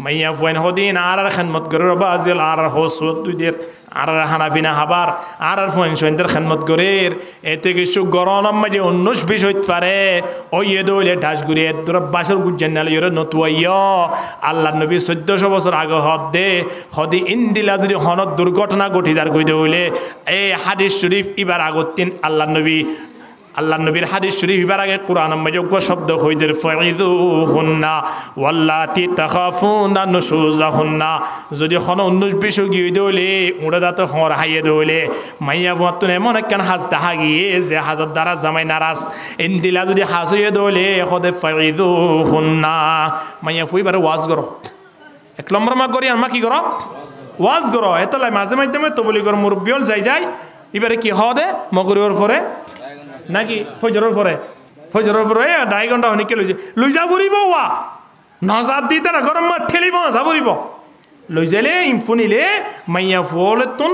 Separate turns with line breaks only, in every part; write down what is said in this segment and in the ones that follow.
মাইয়া ফুয়াইন হদিন আর খেদমত করে বাজিল আর হসুদ দুইদের আর হানাফিনা হাবার আর ফুয়াইন সোয়েনদের খেদমত করে এতে কিছু গরম মাঝে অন্যস বিষ হইতে পারে ওই এ দইলে ঢাস ঘুরে তোর বাসর গুজ্জেন নালে ইরে নতুয়াইয় আল্লাহ নবী 1400 বছর আগে হদ দে হদি ইন্দিলা যদি হনত দুর্ঘটনা ঘটিদার কইতে হইলে এই হাদিস শরীফ ইবার আগতিন আল্লাহ নবীর হাদিস শরীফ ইবার আগে কোরআন মজজ্ঞ শব্দ হইদের ফাইযুহুন্না ওয়াল্লাতি তাখাফুনা নুশুজাহুন্না যদি খন 19-20 গিয়ে দইলে উড়ে দাতে হর হাইয়ে দইলে মাইয়া বতুন এমন একখান হাজতা হাগিয়ে যে হাজার দ্বারা জামাই নারাজ ইন্দিলা যদি হাসিয়ে দইলে হদে ফাইযুহুন্না মাইয়া ফুইবার ওয়াজ করো এক নম্বর মা করি আর মা কি করো ওয়াজ করো এতলাই মাঝে মাধ্যমে তো বলি কর মুরব্বিয়ল যাই এবারে কি হদে মগরিওর পরে নাকি ফজরের পরে 2.5 ঘন্টা হনিকে লই যা পড়িব ওয়া নজার দিতে না গরম মাঠ ঠেলিব যা পড়িব লই যাইলে ইমফুনিলে মাইয়া ফলে তুন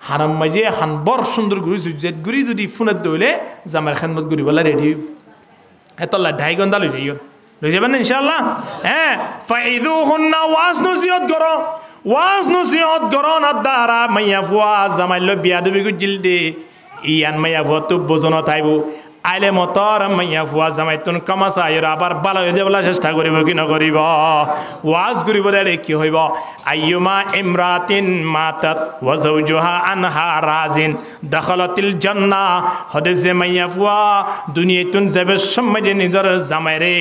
হারাম মাঝে হান বর সুন্দর গুড়ি জুজেত গুড়ি যদি ফোনের দইলে জামার খেদমত গুড়ি বলা রেডি এতলা 2.5 ঘন্টা লই যাবেন না ইনশাআল্লাহ হ্যাঁ ফাইযুহুন্না ওয়াজ নসিহত করো না দ্বারা মাইয়া ফুয়া জামাইল বিয়াদবি গুজিল দে ইয়ান মাইয়া ফুয়া তো বোঝনো তাইব আইলে মতর মাইয়া ফুয়া জামাইতুন কামাসা এর আবার ভালো হয়ে যাবলা চেষ্টা করিব কি নকরিব ওয়াজ করিব দেলে কি হইব আইয়ুমা ইমরাতিন মাতাত ওয়া যাওজুহা আনহা রাজিন দাখালাতিল জান্নাহ হদে মাইয়া ফুয়া দুনিয়াতুন যাবে সম্মানে নিজর জামাইরে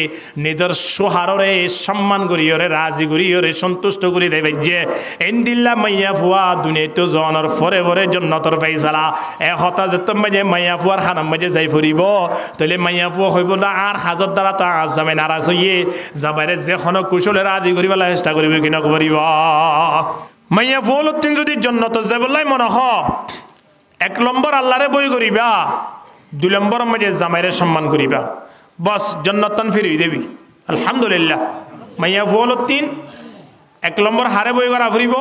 নিজর সুহাররে সম্মান করিয়রে রাজি করিয়রে সন্তুষ্ট করি দেবে যে ইনদিল্লা মাইয়া ফুয়া দুনিয়াতে জনের ফরে ফরে জান্নাতের ফাইসালা এ হতা যত মাইয়া ফুয়ার খানাম মাঝে যাই ফুরিব তাহলে মাইয়া ফুয়া হইব না আর হাজার দ্বারা তো জামাই নারাজ হইয়ে জামাইরে যে কোনো কুশলের আদি করিবার চেষ্টা করিবে কিনা করিব মাইয়া ফুল তিন যদি জান্নাত যাবলাই মনে হ 1 নম্বর আল্লাহরে বই করিবা 2 নম্বর মাঝে জামাইরে সম্মান করিবা বস জান্নাতন ফিরিয়ে দেবি আলহামদুলিল্লাহ মাইয়া ফুল তিন 1 নম্বর হারে বই করা ফুরিব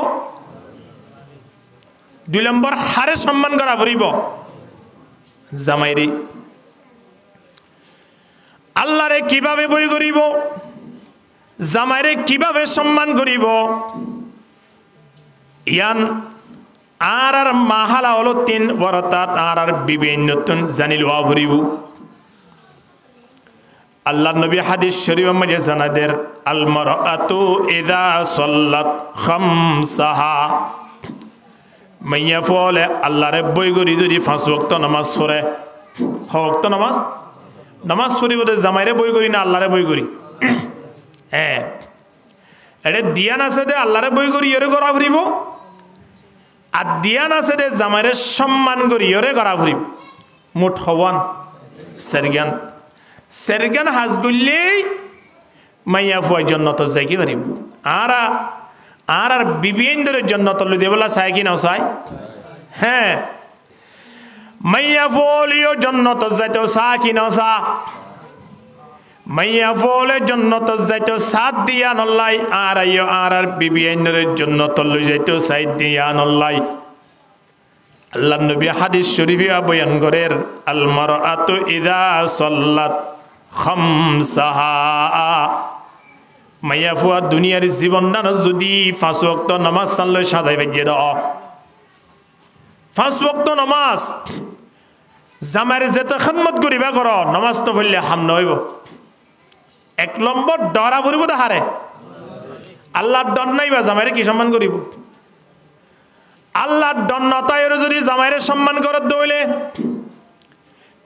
2 নম্বর হারে সম্মান করা ফুরিব জামাইরে আল্লাহরে কিভাবে বই করিব জামাইরে কিভাবে সম্মান করিব ইয়ান আর মাহালা হলো 3 বরতাত আর বিভিন্নতন জানিল ওয়াবরিব আল্লাহ নবী হাদিস শরীফের মধ্যে জানাদের আল মারআতু ইযা সাল্লাত খামসাহা মাইয়া ফলে আল্লাহরে বই করি যদি 5 ওয়াক্ত নামাজ পড়ে ওয়াক্ত নামাজ পড়ি বলে জামাইরে বই করি না আল্লাহরে বই করি হ্যাঁ এটা দিয়ান আছে দে আল্লাহরে বই করি ইরে করা ফুরিব আর দিয়ান আছে দে জামাইরে সম্মান করি ইরে করা ফুরিব মোট হওয়ান সেরগান হাজ গল্লেই মাইয়া ফুয়ার জন্য তো যাই কি পারিব আর বিবিয়েন্দ্রের জন্য তো লই দেবলা চাই কি না চাই হ্যাঁ মাইয়া ফুলিও জন্নত যাইতো সা কি না সা মাইয়া ফুলে জন্নত যাইতো সাত দিয়া নল্লাই আর আইও আর বিবিয়েন্দ্রের জন্য তো লই যাইতো সাইদ দিয়া নল্লাই আল্লাহ নবী হাদিস শরীফে বয়ান করেন আল মারআতু ইযা সাল্লাত খামসাহা মাইয়া ফুয়া দুনিয়ার জীবন না যদি 5 ওয়াক্ত নামাজ সাল্লে সাদাই বেজে দাও 5 ওয়াক্ত নামাজ জামাইরে যেতে খিদমত করিবা করো নামাজ তো পড়লে হাম নইব 1 নম্বর ডরা পড়িব তো হারে আল্লাহর ডর নাইবা জামাইরে কি সম্মান করিব আল্লাহর ডর নতায়ের যদি জামাইরে সম্মান করে দইলে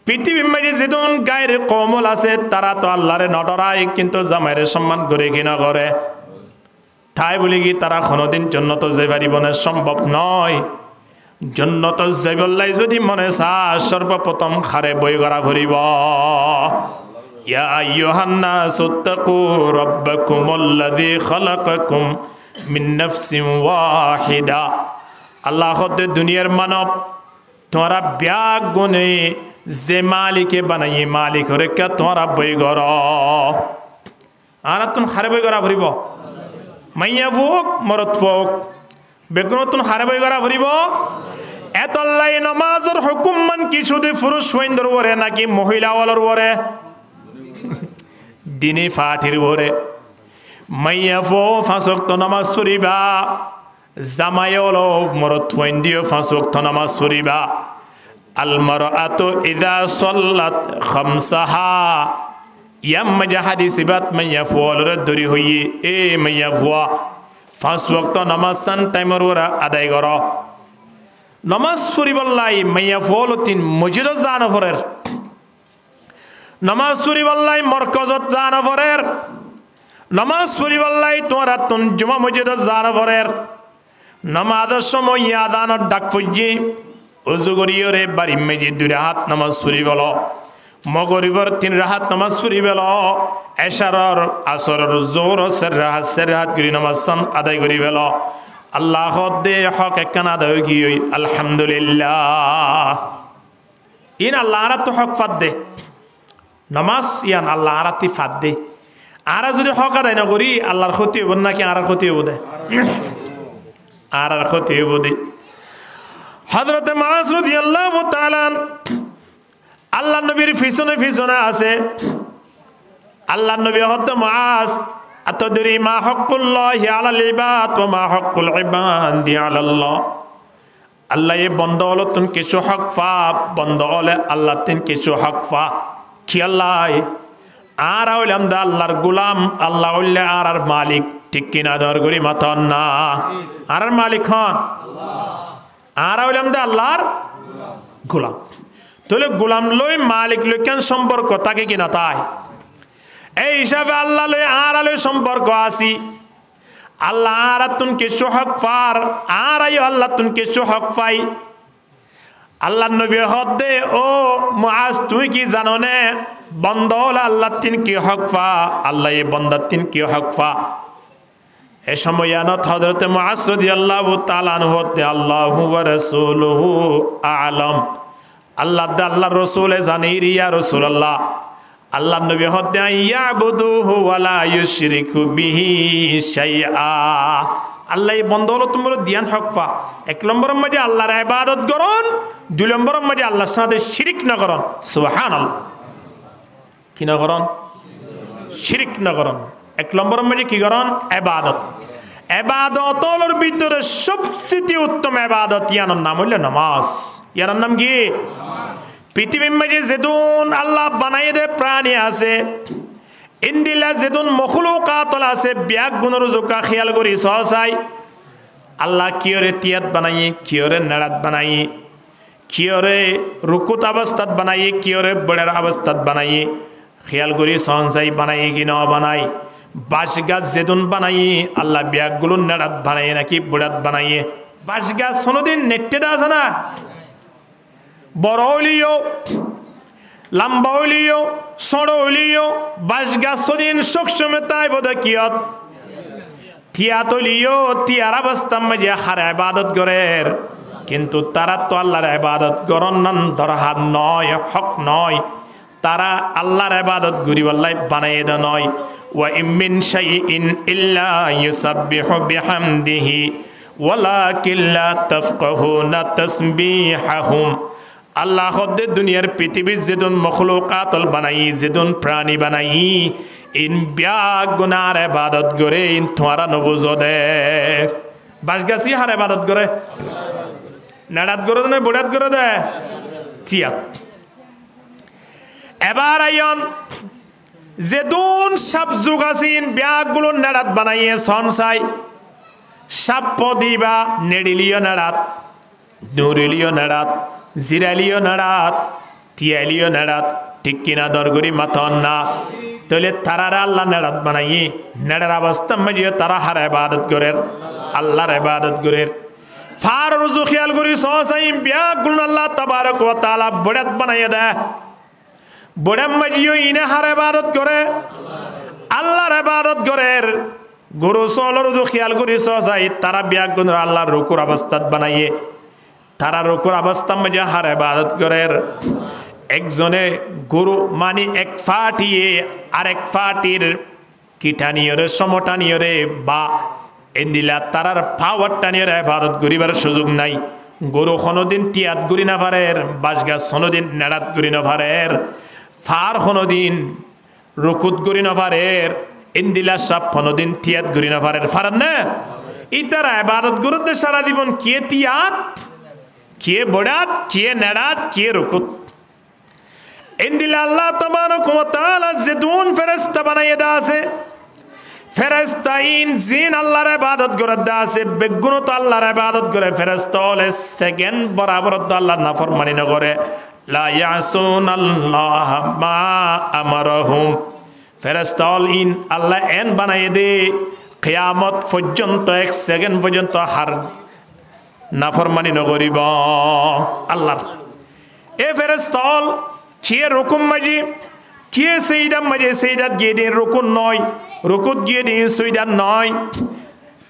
পৃথিবীর মাঝে যেদন গায়ের কমল আছে তারা তো আল্লাহরে নডরায় কিন্তু জামাইরে সম্মান করে কিনা করে তাই বলি কি তারা কোনোদিন জান্নাত যাইতে পারিব না সম্ভব নয় জান্নাত যাইবলাই যদি মনে চা সর্বপ্রথম খারে বই করা ফুরিব ইয়া আইয়ুহান নাসু তাকু রাব্বাকুমুল্লাযী খালাকাকুম মিন নাফসিন ওয়াহিদা আল্লাহ দুনিয়ার মানব তোমরা ব্যাগ গুনে যে মালিকে বানাই মালিক হরে কে তোমরা বই গর আর তুমি হারে বই করা ফুরিব মাইয়া ফুক মরত ফুক বেগুন তুমি হারে বই করা ফুরিব এতল্লাই নামাজের হুকুম মান কি শুধু পুরুষ সৈন্যর ওরে নাকি মহিলা ওয়ালার ওরে দিনে ফাটির ওরে মাইয়া ফো ফাঁসক্ত নামাজ পড়িবা জামাই হলো মরত ফন্ডিও ফাঁসক্ত নামাজ পড়িবা আল মারআতু ইযা সাল্লাত খামসাহা ইয়াম মাজা হাদিস বাত মাইয়া ফোলর দরি হইয়ে এ মাইয়া ফুয়া পাঁচ ওয়াক্ত নামাজ সান টাইমর ওরা আদায় কর নামাজ পড়িবাল্লাই মাইয়া ফোল তিন মসজিদ জানা ফরের নামাজ পড়িবাল্লাই মরকজত জানা ফরের নামাজ পড়িবাল্লাই তোমার তুন জুমা মসজিদ জানা ফরের নামাজের সময় আদানের ডাক পড়জি উজু করিয়রে বাড়ি মেজি দুই রাহাত নামাজ পড়িবল মগরিবর তিন রাহাত নামাজ পড়িবল এশারর আসরর জোহর সের রাহাত করি নামাজ সান আদায় করিবেল আল্লাহ দে হক একখান আদায় কি আলহামদুলিল্লাহ ইন আল্লাহ আরা তো হক ফাদ দে নামাজ ইয়ান আল্লাহ আরাতি ফাদ দে আরা যদি হক আদায় না করি আল্লাহর ক্ষতি হব নাকি আর ক্ষতি হব দে আর ক্ষতি হব দে হযরত মুআজ রাদিয়াল্লাহু তাআলা আল্লাহ নবীর পিছনে আছে আল্লাহ নবী হযরত মুআজ আতদরি মা হকুল্লাহি আলাল ইবাদ ওয়া মা হকুল ইবাদি আলাল্লাহ আল্লাহ এ বন্ধ হলো তুমি কিছু হক পা বন্ধ হলে আল্লাহ তিন কিছু হক পা কি আল্লাহ আর হইলাম দা আল্লাহর গোলাম আল্লাহ হইলে আর মালিক ঠিক কিনা দর করি মাতন না আর মালিক হন আর হইলাম দা আল্লাহর গোলাম তাহলে গোলাম লই মালিক লই কেন সম্পর্ক থাকে কিনা তাই এই হিসাবে আল্লাহ লই আর লই সম্পর্ক আছি আল্লাহ আর তুন কিছু হক পার আর আল্লাহ তুন কিছু হক পাই আল্লাহ নবী হদে ও মুআজ তুই কি জানো নে বন্ধ হল আল্লাহ তিন কি হক পা আল্লাহ এ বন্দার তিন কি হক পা এ সময় আনত হযরত মুআজ রাদিয়াল্লাহু তাআলা আনহু হতে আল্লাহু ওয়া রাসূলুহু আ'লাম আল্লাহ দে আল্লাহর রাসূলে জানি ইয়া রাসূলুল্লাহ আল্লাহ নবী হতে ইয়াবুদুহু ওয়া লা ইউশরিকু বিহি শাইআ আল্লাহ বন্ধ হলো তোমার ধ্যান হক পা এক নম্বরের মধ্যে আল্লাহর ইবাদত করুন দুই নম্বরের মধ্যে আল্লাহর সাথে শিরিক না করুন সুবহানাল্লাহ কি না করুন শিরিক না করুন এক নম্বরের মধ্যে কি করুন ইবাদত ইবাদতের ভিতরে সবচেয়ে উত্তম ইবাদত ইয়ার নাম হলো নামাজ ইয়ার নাম কি পৃথিবীর মধ্যে যেদুন আল্লাহ বানাই দে প্রাণী আছে ইন্দিলা যেদুন মখলুকাত আছে ব্যাগ গুণর জোকা খেয়াল করি সহসাই আল্লাহ কিয়রে তিয়াত বানাই কিয়রে নেড়াত বানাই কিয়রে রুকুত অবস্থাত বানাই কিয়রে বড়ের অবস্থাত বানাই খেয়াল করি সহসাই বানাই কি ন বানাই বাঁশ গাছ যেদুন বানাই আল্লাহ ব্যাগগুলো নেড়াত বানাই নাকি বুড়াত বানাই বাঁশ গাছ কোনোদিন নেট্টেটা আছে না বড় হলিও লম্বা হলিও সড় হলিও বাঁশ গাছ দিন সবসময় তাই বোধ কিয়ত তিয়াত হলিও তিয়ার অবস্থা মাঝে হার ইবাদত করের কিন্তু তারা তো আল্লাহর ইবাদত করন নান দরহার নয় হক নয় তারা আল্লাহর ইবাদত গরিবাল্লাহ বানাই দে নয় ওয়া ইমিন শাইইন ইল্লা ইউসাব্বিহু বিহামদিহি ওয়ালাকিন লা তাফকাহুনা তাসবিহাহুম আল্লাহ হদ্দে দুনিয়ার পৃথিবীর যেদুন মখলুকাতল বানাই যেদুন প্রাণী বানাই ইন ব্যাগ গুনার ইবাদত করে ইন তোমারা নবুজো দে বাসগাছি হার ইবাদত করে নাড়াত করে দে বুড়াত করে দে চিয়াত এবার আইন যেদুন সব যুগ আছিন ব্যাগগুলো নাড়াত বানাইয়ে সনসাই সাপ দিবা নেড়িলিও নাড়াত নুরিলিও নাড়াত জিরালিও নাড়াত তিয়ালিও নাড়াত ঠিক কিনা দরগরি মাথন না তাহলে তারারা আল্লাহ নাড়াত বানাই নাড়ার অবস্থা মাঝিও তারা হার ইবাদত করের আল্লাহর ইবাদত করের ফার রুজু খেয়াল করি সহসাই ব্যাগুল আল্লাহ তাবারক ওয়া তাআলা বড়াত বানাইয়া দেয় বড়াম মাঝিও ইনে হার ইবাদত করে আল্লাহর ইবাদত করের গুরু সল রুজু খেয়াল করি সহসাই তারা ব্যাগুল আল্লাহর রুকুর অবস্থাত বানাইয়ে তারা রুকুর অবস্থা মাঝে হার ইবাদত করের একজনে গুরু মানে এক ফাটিয়ে আরেক ফাটির কিটানিয়রে সমটানিয়রে বা এন্দিলা তারার পাওয়ার টানিয়রে ইবাদত করিবার সুযোগ নাই গরু কোনোদিন তিয়াত গুরি না পারের বাসগাছ কোনোদিন নেড়াত গুরি না পারের ফার কোনোদিন রুকুত গুরি না পারের ইন্দিলা সাপ 15 দিন তিয়াত ঘুরি না পারেন না ইতারা ইবাদত গুরুতে সারা জীবন কে তিয়াত কে বড়াত কে নেড়াত কে রুকুত ইন্দিলা আল্লাহ তাবারক ওয়া তাআলা জিদুন ফেরেশতা বানাইয়া দাছে ফেরেশতাইন জিন আল্লাহর ইবাদত করে দাছে বেগুন তো আল্লাহর ইবাদত করে ফেরেশতা হলে সেকেন্ড বরাবর তো আল্লাহর নাফরমানি না করে লা ইয়াসুনাল্লাহ মা আমারহুম ফেরেশতা ইন আল্লাহ এন বানাইয়া দে কিয়ামত পর্যন্ত 1 সেকেন্ড পর্যন্ত হার নাফরমানি ন করিব আল্লাহর এ ফেরেশতা কে রুকুম মাজি কে সাইদা মাজি সাইদাত গিয়ে দিন রুকুন নয় রুকুত গিয়ে দিন সুইদার নয়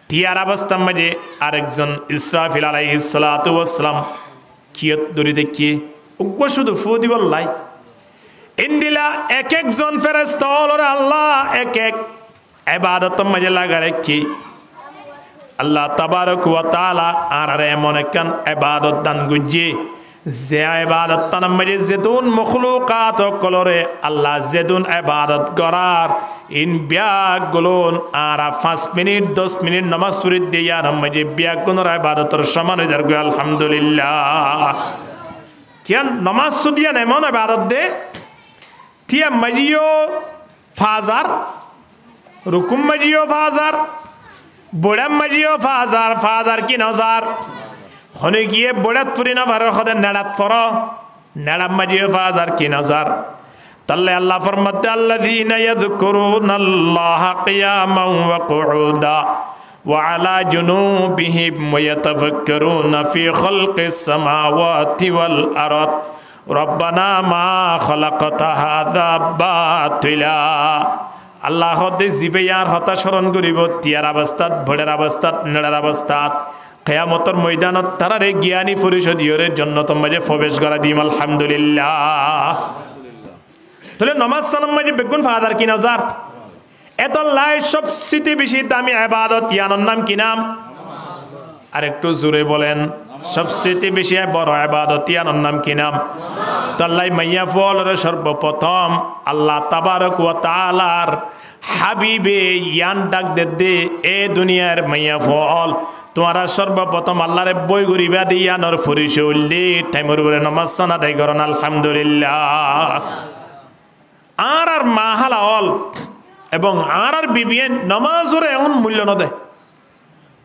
তিয়ার অবস্থা মাঝে আরেকজন ইসরাফিল আলাইহিস সালাতু ওয়াস সালাম কিয়ত দরি দেখি উগ্র শুধু ফু দিবল্লাই ইন্দিলা এক একজন ফেরেশতা হলো আল্লাহ এক এক ইবাদত মাঝে লাগা রাখি আল্লাহ তাবারক ওয়া তাআলা আর এমন একখান ইবাদত দান গুজি যে ইবাদত তান মাঝে যেতুন মখলুকাত কলরে আল্লাহ যেতুন ইবাদত করার ইন ব্যাগ গুলোন আর 5 মিনিট 10 মিনিট নামাজ পড়ি দিয়া মাঝে ব্যাগ গুলোর ইবাদতের সমান হয়ে যাবে আলহামদুলিল্লাহ কেন নামাজ সুদিয়া এমন ইবাদত দে তিয়া মাজিও ফাজার রুকুম মাজিও ফাজার বড়াম মাজিও ফাজার ফাজার কি নজার হনে গিয়ে বড়াত পুরি না ভার খদে নেড়াত ফর নেড়াম মাজিও ফাজার কি নজার তাল্লে আল্লাহ ফরমাতে আল্লাযীনা ইয়াযকুরুনাল্লাহা কিয়ামান ওয়া কুউদা ওয়া আলা জুনুবিহিম ওয়া ইয়াতাফাক্কারুনা ফি খালকিস সামাওয়াতি ওয়াল আরদ রব্বানা মা খালাকতা হাযা বাতিলা আল্লাহ দে জিবেয়ার হতা স্মরণ করিব তিয়ার অবস্থাত ভড়ের অবস্থাত নেড়ার অবস্থাত কিয়ামতের ময়দানত তারারে জ্ঞানী পরিষদীয়রের জন্য তোমাকে প্রবেশ করা দিম আলহামদুলিল্লাহ তাহলে নামাজ সালাম মাঝে বেগুন ফাদার কি নজার এত লাই সবচেয়ে বেশি দামি ইবাদত ইয়ানোর নাম কি নাম আর একটু জোরে বলেন সবচেয়ে বেশি বড় ইবাদত ইয়ানোর নাম কি নাম তাল্লাই মাইয়া ফলরে সর্বপ্রথম আল্লাহ তাবারক ওয়া তাআলার হাবিবে ইয়ান ডাক দে এ দুনিয়ার মাইয়া ফল তোমারা সর্বপ্রথম আল্লাহরে বই গরিবা দিয়ানোর ফরিশউল্লি টাইমের উপরে নামাজ সানা দেয় করন আলহামদুলিল্লাহ আর মাহালাল এবং আর বিবিএন নামাজের এমন মূল্য ন দেয়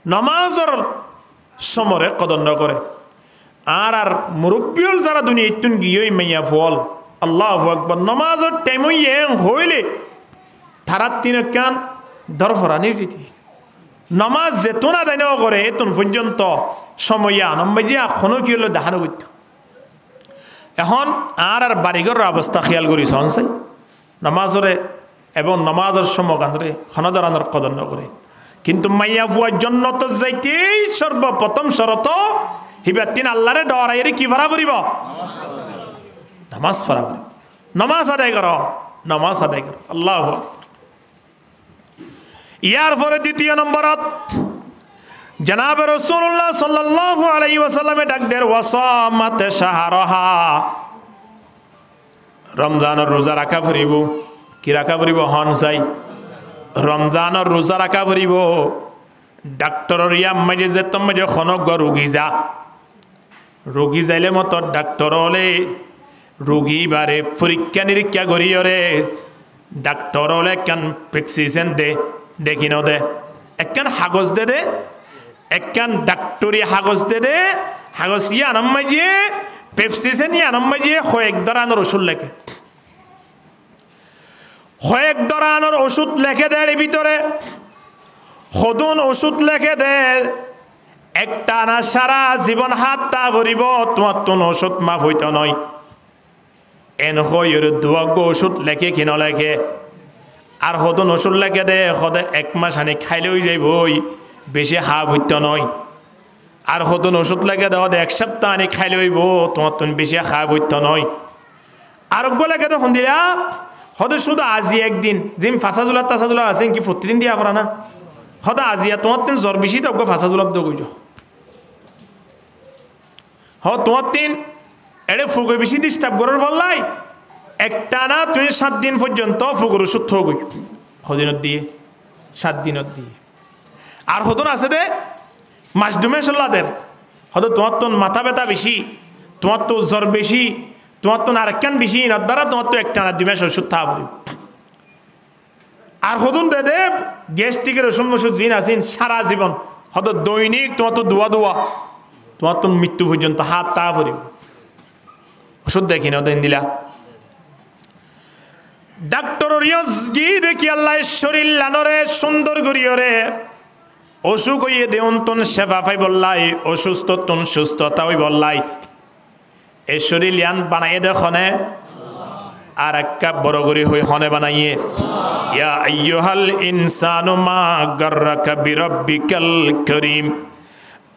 নামাজের সমরে কদর করে আর মুরব্বিয়ল যারা দুনিয়া ইতুন গিয়ে মাইয়া ফল আল্লাহু আকবার নামাজের টাইম হইলে তারা তিন কান দরফরানি দিতি নামাজ যেতন আদায় না করে এতন পর্যন্ত সময়া নম্বাইয়া এখনো কি হলো দেখানো করত এখন আর বাড়িঘরের অবস্থা খেয়াল করি সহসাই নামাজরে এবং নামাজের সমগানরে হনদারানোর কদর ন করে কিন্তু মাইয়া ফুয়ার জন্য তো যাইতেই সর্বপ্রথম শরত হিবার তিন আল্লাহরে ডরাইরে কি ভরা করিব নামাজ ভরা করিব নামাজ আদায় কর নামাজ আদায় কর আল্লাহ ইয়ার পরে দ্বিতীয় নম্বরত জনাব রাসূলুল্লাহ সাল্লাল্লাহু আলাইহি ওয়াসাল্লামে ডাক দের ওয়াসামাত শাহরাহা রমজানের রোজা রাখা ফুরিব কি রাখা ফুরিব হন চাই রমজানের রোজা রাখা ফুরিব ডাক্তরের ইয়াম মাঝে যে তুমি যখন রোগী যাইলে মতো ডাক্তর হলে রোগী বারে পরীক্ষা নিরীক্ষা করিয়রে ডাক্তর হলে কেন প্রেসক্রিপশন দে দেখি ন দে একখান কাগজ দে একখান ডাক্তরি কাগজ দে কাগজ ইয়ানম মাঝে প্রেসক্রিপশন ইয়ানম মাঝে কয়েক ধরনের ওষুধ লেখে কয়েক ধরনের ওষুধ লেখে দেয় এর ভিতরে সদুন ওষুধ লেখে দে একটা না সারা জীবন হাতটা ভরিব তোমার তো ওষুধ মাফ হইত নয় এন হইর দুয়াগ্য ওষুধ লেখে কি নলেখে আর সদুন ওষুধ লেখে দে সদে 1 মাস আনি খাইলেও যাইবই বেশি হাফ হইত নয় আর সদুন ওষুধ লেখে দে 1 সপ্তাহ আনি খাইলে হইব তোমার তো বেশি হাফ হইত নয় আরোগ্য লেখে দে সন্ধিয়া সদে শুধু আজি একদিন জিম ফাঁসাজুলা তাসাজুলা আছে কি প্রতিদিন দিয়া করা না সদা আজিয়া তোমার তিন জ্বর বেশি তো ফাঁসাজুলাপ দো কইজ তোমার তিন এড়ে ফুগর বেশি ডিস্টার্ব করার ফলাই একটা না তুমি 7 দিন পর্যন্ত ফুগর ওষুধ গই কদিনত দিয়ে 7 দিনত দিয়ে আর হতন আছে দে মাসডুমে সল্লাদের হয়তো তোমার তো মাথা ব্যথা বেশি তোমার তো জ্বর বেশি তোমার তো আরেকখান বেশি এর দ্বারা তোমার তো একটা না 2 মাস ওষুধ খাওয়া আর হদুন দে দে গ্যাস্ট্রিকের ওষুধ দিন আছেন সারা জীবন হয়তো দৈনিক তোমার তো দোয়া তোমার তো মৃত্যু পর্যন্ত হাত তা ভরিব ওষুধ দেখি না দিন দিলা ডাক্তার রিয়াজ গিয়ে দেখি আল্লাহ শরীর লানরে সুন্দর করিয়রে অসুখ হইয়ে দেউন তুন সেবা পাই বললাই অসুস্থ তুন সুস্থতা হই বললাই এই শরীর লিয়ান বানাইয়ে দেখনে আর একটা বড় করে হই হনে বানাইয়ে ইয়া আইয়ুহাল ইনসানু মা গাররাকা বিরাব্বিকাল কারীম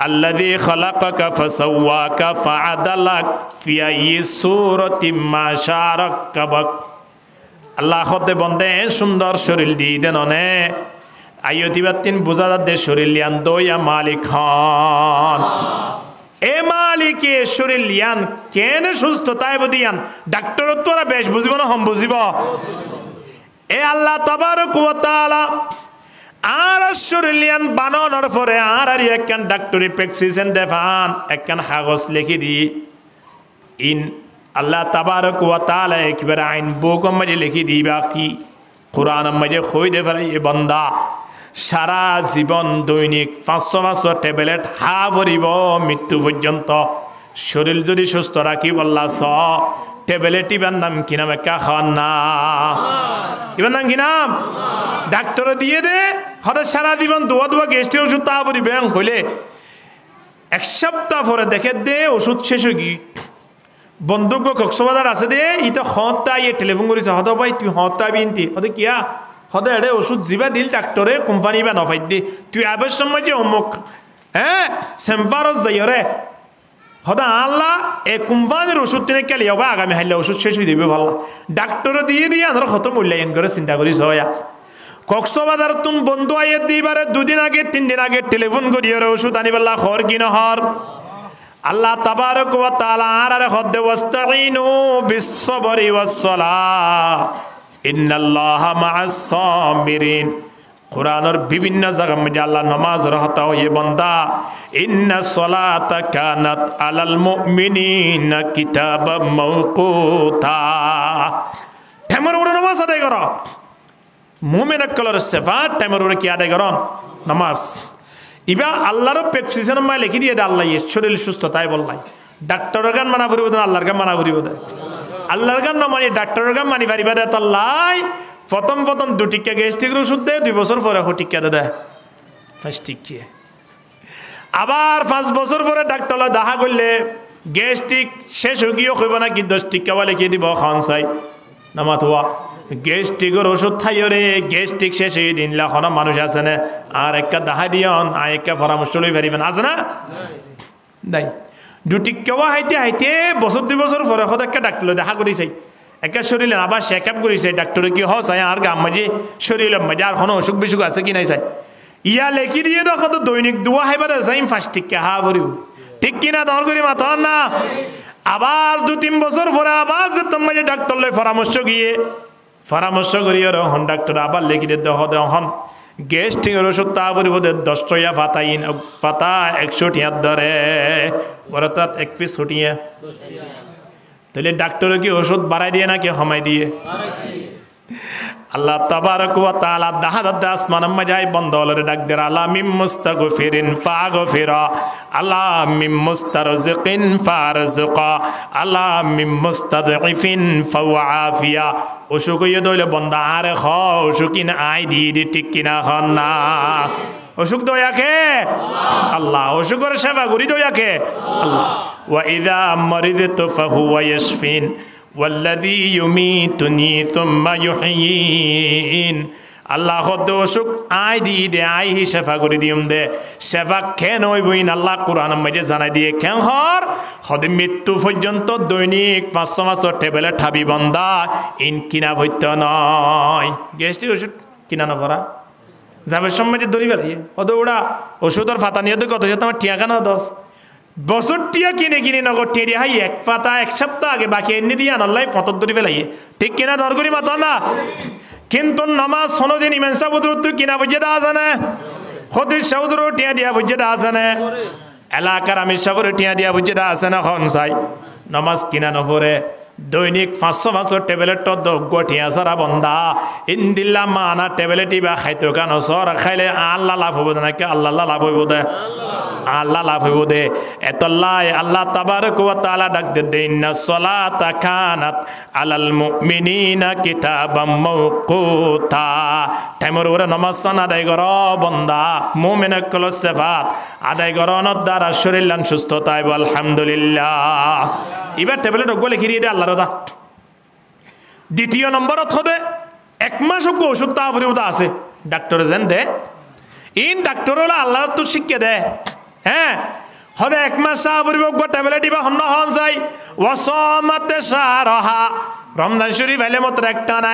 আল্লাযী খালাকাকা ফাসাওয়াকা ফাআদালাক ফি আইয়ি সূরাতিম মা শাআ রাক্কাবাক আল্লাহ হতে বন্দে সুন্দর শরীর দিয়ে দেন অনে আইয়তিবাতিন বুঝাদার শরীর লিয়ান দইয়া মালিক হন এ মালিকে শরীর লিয়ান কেন সুস্থতায় বদিয়ান ডাক্তার তোরা বেশ বুঝিব না হম বুঝিব এ আল্লাহ তাবারক ওয়া তাআলা আর শরীর লিয়ান বানানোর পরে আর একখান ডাক্তারি প্রেসক্রিপশন দেফান একখান কাগজ লিখে দি ইন আল্লাহ তাবারক ওয়া তাআলা একবার আইন বুকম মধ্যে লিখে দিবা কি কোরআন মধ্যে কই দে ফেলে এ বান্দা সারা জীবন দৈনিক 500 ট্যাবলেট হা ভরিব মৃত্যু পর্যন্ত শরীর যদি সুস্থ রাখি বললা স ট্যাবলেট ইবার নাম কি নাম একা খাওয়ার না ইবার নাম কি নাম ডাক্তার দিয়ে দে হঠাৎ সারা জীবন দোয়া গ্যাস্ট্রিক ওষুধ তা ভরিবে হইলে 1 সপ্তাহ পরে দেখে দে ওষুধ শেষ হয়ে গি বন্দুক কক্সবাজার আছে দে ইতো হতা ইয়ে টেলিফোন করেছে হত ভাই তুই হতা বিনতি হতে কিয়া হতে এডে ওষুধ জিবা দিল ডাক্তরে কোম্পানি বা নফাই দি তুই আবার সময় যে অমুক হ্যাঁ সেম্পারত যাই রে হতে আল্লাহ এ কোম্পানির ওষুধ তিনি কেলি হবা আগামী হাইলে ওষুধ শেষ হয়ে দিবে ভালো ডাক্তরে দিয়ে আমরা কত মূল্যায়ন করে চিন্তা করিস হয়া কক্সবাজার তুম বন্ধু আইয়ে দিবারে 2 দিন আগে 3 দিন আগে টেলিফোন করিয়ে ওষুধ আনিবাল্লা খর কি নহর আল্লাহ তাবারক ওয়া তাআলা আর হদ্দে ওয়াস্তাঈনু বিস-সাবরি ওয়াস-সালাহ ইন্নাল্লাহা মা'আস সাবিরিন কুরআনের বিভিন্ন জায়গা মধ্যে আল্লাহ নামাজ রহতা হয়ে বান্দা ইন্নাস সালাতা কানাত আলাল মুমিনিনা কিতাবাম মাওকুতা টাইমের উপরে নামাজ আদায় করো মুমিনের কলর সিফাত টাইমের উপরে কি আদায় করো নামাজ ইবা আল্লাহর প্রেসক্রিপশন মা লিখি দিয়ে আল্লাহ শরীর সুস্থ তাই বললাই ডাক্তারের গান মানা করিব দেন আল্লাহর গান মানা করিব দেয় আল্লাহর গান না মানে ডাক্তারের গান মানি পারিবা দেয় তাল্লাই প্রথম 2 টিকা গ্যাস্ট্রিকের ওষুধ দেয় 2 বছর পরে টিকা দেয় 5 টিকা আবার 5 বছর পরে ডাক্তার দেখা করলে গ্যাস্ট্রিক শেষ হয়ে গিয়েও কইব না কি 10 টিকা লিখে দিব খান চাই নামাত হওয়া গ্যাস্ট্রিকের ওষুধ খাইও রে গ্যাস্ট্রিক শেষ হয়ে দিন লাখনো মানুষ আছে না আর একটা দেখা দিয়ন আর একটা পরামর্শ লই পারিবেন আছে না নাই 2 টিকা হাইতে বছর 2 বছর পরে হয়তো একটা ডাক্তার দেখা করি চাই একটা শরীরে আবার চেক আপ করি চাই ডাক্তারে কি চাই আর গাম মাঝে শরীরের মাঝে আর কোনো অসুখ বিসুখ আছে কি নাই চাই ইয়া লেখি দিয়ে দেখো তো দৈনিক দোয়া হাইবার যাইম 5 টিকা হা ভরিব ঠিক কিনা দর করি মাথা না আবার 2-3 বছর পরে আবার যে তোমার ডাক্তার লই পরামর্শ করিয়ে হন ডাক্তার আবার লিখি দিয়ে দেহ হন গ্যাস্ট্রিকের ওষুধ তা পরিব 10 টাকা পাতা 100 টাকা ধরে বড় তাত 1 পিস ছুটিয়ে তাহলে ডাক্তারে কি ওষুধ বাড়াই দিয়ে নাকি কমাই দিয়ে আল্লাহ তাবারক ওয়া তাআলা দাহাদ আসমান মাজাই বন্দলরে ডাক দে আলা মিম মুস্তাগফিরিন ফাগফিরা আলা মিম মুস্তারজিকিন ফারজুকা আলা মিম মুস্তাদঈফিন ফাওয়াফিয়া অসুখ হইয়ে দইলে বন্দা আরে খ অসুকিন আই দি ঠিক কিনা হন না অসুখ দয়াকে আল্লাহ অসুখের সেবা করি দয়াকে আল্লাহ ওয়া ইযা মারিদতু ফাহুয়া ইয়াশফিন والذي يميتني ثم يحيين আল্লাহ হদ অসুখ আই দে আই হি সেবা করে দিম দে সেবা কেন হইবইন আল্লাহ কোরআন মধ্যে জানাই দিয়ে কেন হর হদ মৃত্যু পর্যন্ত দৈনিক 500 ট্যাবলেট খাবি বন্দা ইন কিনা ভৈত্য নয় গ্যাস্ট্রিক ওষুধ কিনা না ভরা যাবে সময় ধরি বেলাইয়ে হদ ওরা ওষুধের ফাতা নিয়ে তো কত তোমার টিয়া কেন 10 বছর টিয়া কিনে নগর টেরিয়া হাই 1 পাতা 1 সপ্তাহ আগে বাকি এনে দিয়ে আনাল্লাই ফতর ধরি ফেলাইয়ে ঠিক কিনা দর করি মাত না কিন্তু নামাজ সনদিন ইমান সাবুদুর তুই কিনা বুঝে দা আছে না হদিস সাবুদুর টিয়া দিয়া বুঝে দা আছে না এলাকার আমি সাবুর টিয়া দিয়া বুঝে দা আছে না খন চাই নামাজ কিনা নপরে দৈনিক 500 ট্যাবলেট গঠিয়া সারা বন্ধা ইন্দিল্লা মানা ট্যাবলেট বা খাইতো কেন সর খাইলে আল্লাহ লাভ হইব নাকি আল্লাহ লাভ হইব দে আল্লাহ লাভ হইব দে এতল্লাই আল্লাহ তাবারক ওয়া তাআলা ডাক দে ইন্না সলাতা কানাত আলাল মুমিনিনা কিতাবাম মাওকুতা টাইমের ওরে নামাজ আদায় কর বন্ধা মুমিনের কল সিফাত আদায় করনের দ্বারা শরীর লান সুস্থতা আইব আলহামদুলিল্লাহ এবার ট্যাবলেট গলে খিরিয়ে দে আল্লাহর দা দ্বিতীয় নম্বরত হদে 1 মাস ওষুধ তা পরিবর্তে আছে ডাক্তার যেন দে ইন ডাক্তার হলো আল্লাহর তো শিক্ষা দে হ্যাঁ হদে 1 মাস পরিবর্তে ট্যাবলেট দিবা হন্ন হন যাই ওয়াসামাতে শাহরাহা রমজান শরীফ আইলে মাত্র একটা না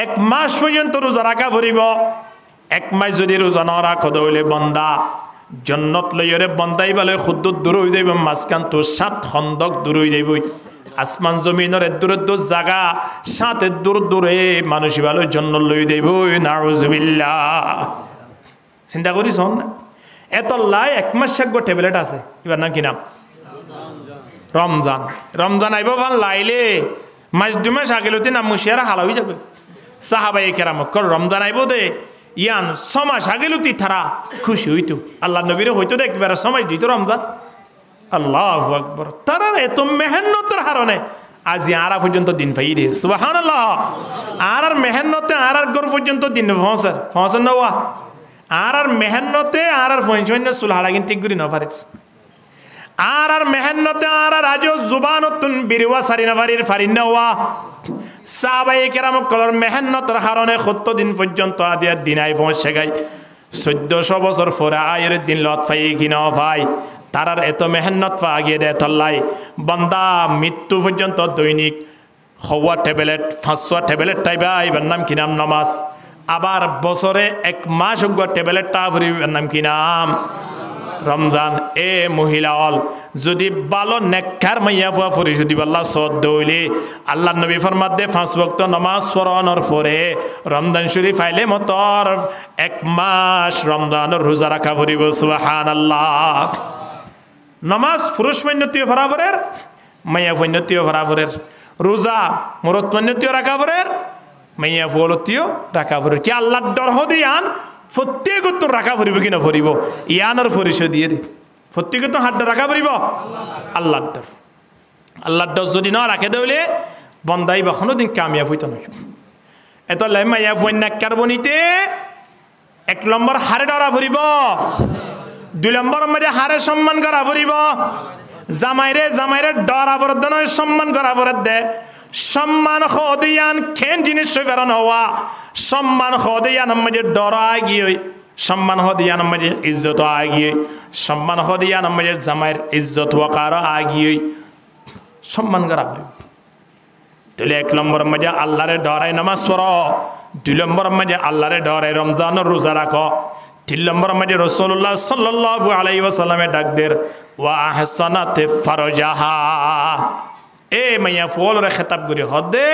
1 মাস পর্যন্ত রোজা রাখা পড়িব 1 মাস যদি রোজা না রাখো দইলে বান্দা জন্নত লইরে বন্দাই বলে খুদ্দ দূর হই যাইব মাঝখান তো 7 খন্দক দূর হই যাইব আসমান জমিনের দূর জায়গা 7 দূর দূরে মানুষ ভালো জন্য লই যাইব নাউজুবিল্লাহ চিন্তা করিস না এত লাই 1 মাস গো ট্যাবলেট আছে এবার নাম কি নাম রমজান রমজান আইব ভাল লাইলে মাস 2 মাস আগে লতে নাম মুশিয়ারা হালা হই যাবে সাহাবায়ে কেরাম কর রমজান আইব দে ইয়ান সমাজ আগেলুতি তারা খুশি হইতো আল্লাহ নবীরে হইতো দেখবার সময় দিত রমজান আল্লাহু আকবার তারা এত মেহনতের হারনে আজ আরা পর্যন্ত দিন পাই রে সুবহানাল্লাহ আর মেহনতে আর গর পর্যন্ত দিন ফসর নওয়া আর মেহনতে আর ফঞ্চন্য সুলহাড়া কিন্তু ঠিক করি না পারে আর মেহনতে আর আজ জুবানতুন বিরওয়া সারিনা পারির ফারিনাওয়া সাহাবায়ে কেরাম কলর মেহনতের কারণে 70 দিন পর্যন্ত আদিয়ার দিনাই পৌঁছে গাই 1400 বছর পরে আয়ের দিন লত পাই কিনা ভাই তারার এত মেহনত পা গিয়ে দে তল্লাই বান্দা মৃত্যু পর্যন্ত দৈনিক হওয়া ট্যাবলেট 500 ট্যাবলেট টাইবা এবার নাম কি নাম নামাজ আবার বছরে 1 মাস ট্যাবলেটটা ভরিবার নাম কি নাম রমজান এ মহিলা অল যদি ভালো নেককার মাইয়া ফুয়া ফুরি যদি আল্লাহ সদ দইলে আল্লাহ নবী ফরমাত দে 5 ওয়াক্ত নামাজ পড়ানোর পরে রমজান শরীফ আইলে মতর 1 মাস রমজানের রোজা রাখা পড়িব সুবহানাল্লাহ নামাজ পুরুষ পণ্যতীয় বরাবরের মাইয়া পণ্যতীয় বরাবরের রোজা মরত পণ্যতীয় রাখা পড়ের মাইয়া ফুলতীয় রাখা পড়ের কি আল্লাহর ডর হদিয়ান প্রত্যেকত রাখা পড়িব কি না পড়িব ইয়ানোর পরিচয় দিয়ে দে প্রত্যেকত হাত রাখা পড়িব আল্লাহর ডর যদি না রাখে দেলে বন্দাই বা কোনোদিন কামিয়াব হইতো না এত মাইয়া ফন্যাকার বনিতে 1 নম্বর হারে ডরা পড়িব 2 নম্বর মধ্যে হারে সম্মান করা পড়িব জামাইরে ডরা পড়দ নয় সম্মান করা পড়দ দে সম্মান হদিয়ান খেন জিনিস বেরন হওয়া সম্মান হদিয়ান মধ্যে ডর আগিয়ে সম্মান হদিয়ান মধ্যে ইজ্জত আগিয়ে সম্মান হদিয়ান মধ্যে জামাইর ইজ্জত ওয়াকার আগিয়ে সম্মান করা পড়িব তাহলে 1 নম্বর মধ্যে আল্লাহরে ডরাই নামাজ পড়ো 2 নম্বর মধ্যে আল্লাহরে ডরাই রমজানের রোজা রাখো 3 নম্বর মধ্যে রাসূলুল্লাহ সাল্লাল্লাহু আলাইহি ওয়াসাল্লামে ডাক দের ওয়া আহসানাতে ফারজাহা এ মাইয়া ফুল রে খেতাব করি হদে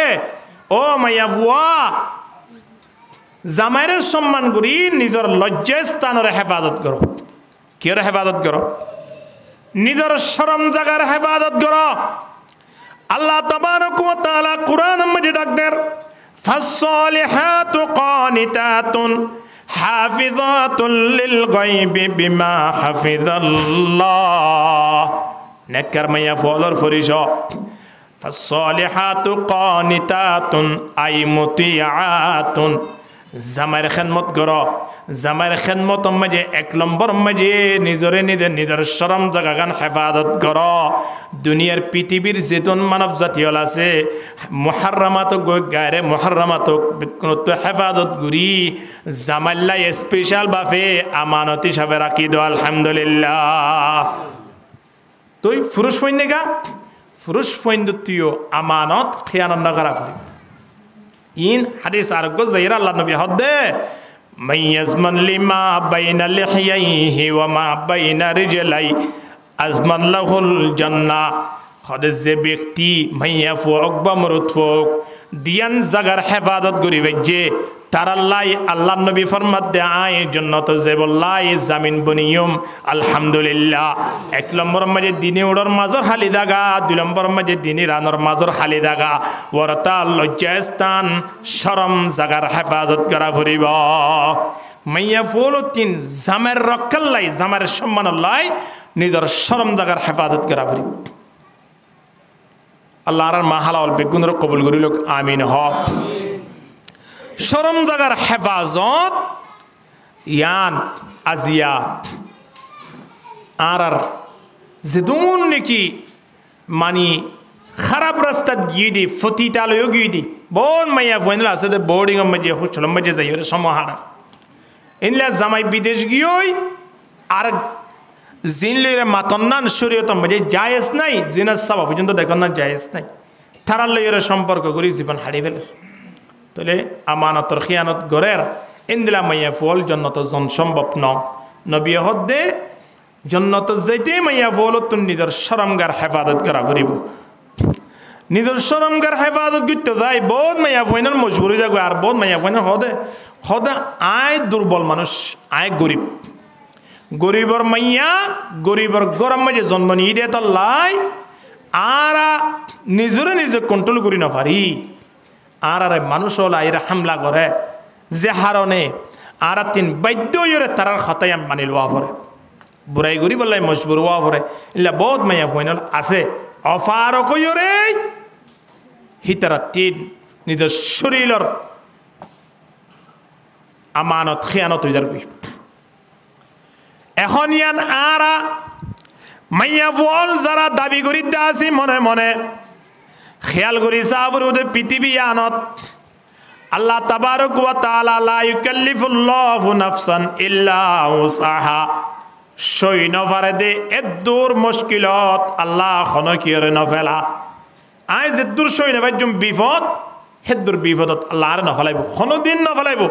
ও মাইয়া ফুয়া জামাইরের সম্মান করি নিজের লজ্জাস্থানের হেফাজত করো কির হেফাজত করো নিজের শরম জায়গার হেফাজত করো আল্লাহ তাবারক ওয়া তাআলা কুরআন মধ্যে ডাক দের ফাসসালিহাতু কানিতাতুন হাফিজাতুল লিল গায়বি বিমা হাফিজাল্লাহ নেককার মাইয়া ফুলর ফরিশো ফাসসালিহাতু কানিতাতুন আই মুতিআতুন জামাইর খেদমত করো জামাইর খেদমত মাঝে 1 নম্বর মাঝে নিজের শরম জায়গাগান হেফাজত করো দুনিয়ার পৃথিবীর যেতন মানব জাতি হল আছে মুহাররামাত গায়রে মুহাররামাত হেফাজত করি জামাইল্লা স্পেশাল ভাবে আমানত হিসাবে রাখি দো আলহামদুলিল্লাহ তুই পুরুষ সৈন্যগা পুরুষ সৈন্যতীয় আমানত খেয়ানত না করা পারি ইন হাদিস আরোগ্য জাহির আল্লাহ নবী হদে মাইয়াজমান লিমা বাইনা লিহিয়াইহি ওয়া মা বাইনা রিজলাই আজমান লাহুল জান্নাহ হদে যে ব্যক্তি মাইয়া ফুক বা মরুত ফুক দিয়ান জাগার হেফাজত করিবে যে তারাল্লাই আল্লাহ নবী ফরমাত দে আয় জন্নত যে বল্লাই জামিন বনিয়ম আলহামদুলিল্লাহ। 1 নম্বর মাঝে দিনে উড়র মাজর হালি দাগা, 2 নম্বর মাঝে দিনে রানর মাজর হালি দাগা ওরতা লজ্জাস্থান শরম জাগার হেফাজত করা ফুরিব। মাইয়া ফুল 3 জামের রক্ষাল্লাই জামের সম্মানল্লাই নিজের শরম জাগার হেফাজত করা ফুরিব। আল্লাহর মা হালাল বেগুনের কবুল করিল আমিন হক। শরম জাগার হেফাজত ইয়ান আজিয়া আর যেদুন নাকি মানি খারাপ রাস্তাত গিয়ে দি ফতিতালয় গিয়ে দি বোন মাইয়া ফোন আছে বোর্ডিং মাঝে হোস্টেল মাঝে যাই ওরা সমাহার ইনলা জামাই বিদেশ গিয়েই আর জিনলের মাতন্নান শরীয়ত মাঝে জায়েজ নাই, জিনার সাবা পর্যন্ত দেখুন না জায়েজ নাই, থারার লইয়ের সম্পর্ক করি জীবন হারিয়ে ফেলে। তাহলে আমানতর খিয়ানত গড়ের ইন্দিলা মাইয়া ফল জন্নত জন সম্ভব ন নবী হদ্দে জন্নত যাইতে মাইয়া ফল তুন নিজের শরমগার হেফাজত করা করিব। নিজের শরমগার হেফাজত করতে যাই বহুত মাইয়া ফইনার মজবুরি যাবো আর বহুত মাইয়া ফইনার হদে হদে আয় দুর্বল মানুষ, আয় গরিব, গরিবর মাইয়া গরিবর গরম মাঝে জন্ম নিয়ে দিয়ে তো লাই আর নিজরে নিজে কন্ট্রোল করি না পারি আর মানুষ হল এরা হামলা করে যে হারণে আর 3 বাদ্য তার খতাই মানি লোয়া পরে বুড়াই গরি বললাই মজবুর হওয়া পরে এলা বহুত মাইয়া ফইনাল আছে অফার কইরে হিতারা 3 নিজের শরীরের আমানত খিয়ানত হয়ে যাবে। এখন ইয়ান আরা মাইয়া বল যারা দাবি করি আছি মনে মনে খেয়াল করি সাবর পৃথিবী আনত আল্লাহ তাবারক ওয়া তাআলা লা ইউকাল্লিফুল্লাহু নাফসান ইল্লা উসাহা সই নফারে দে এদুর মুশকিলত আল্লাহ খন কিরে নফেলা আই যে দূর সই নফাজুম বিপদ হেদুর বিপদত আল্লাহ আর নফলাইব কোনদিন নফলাইব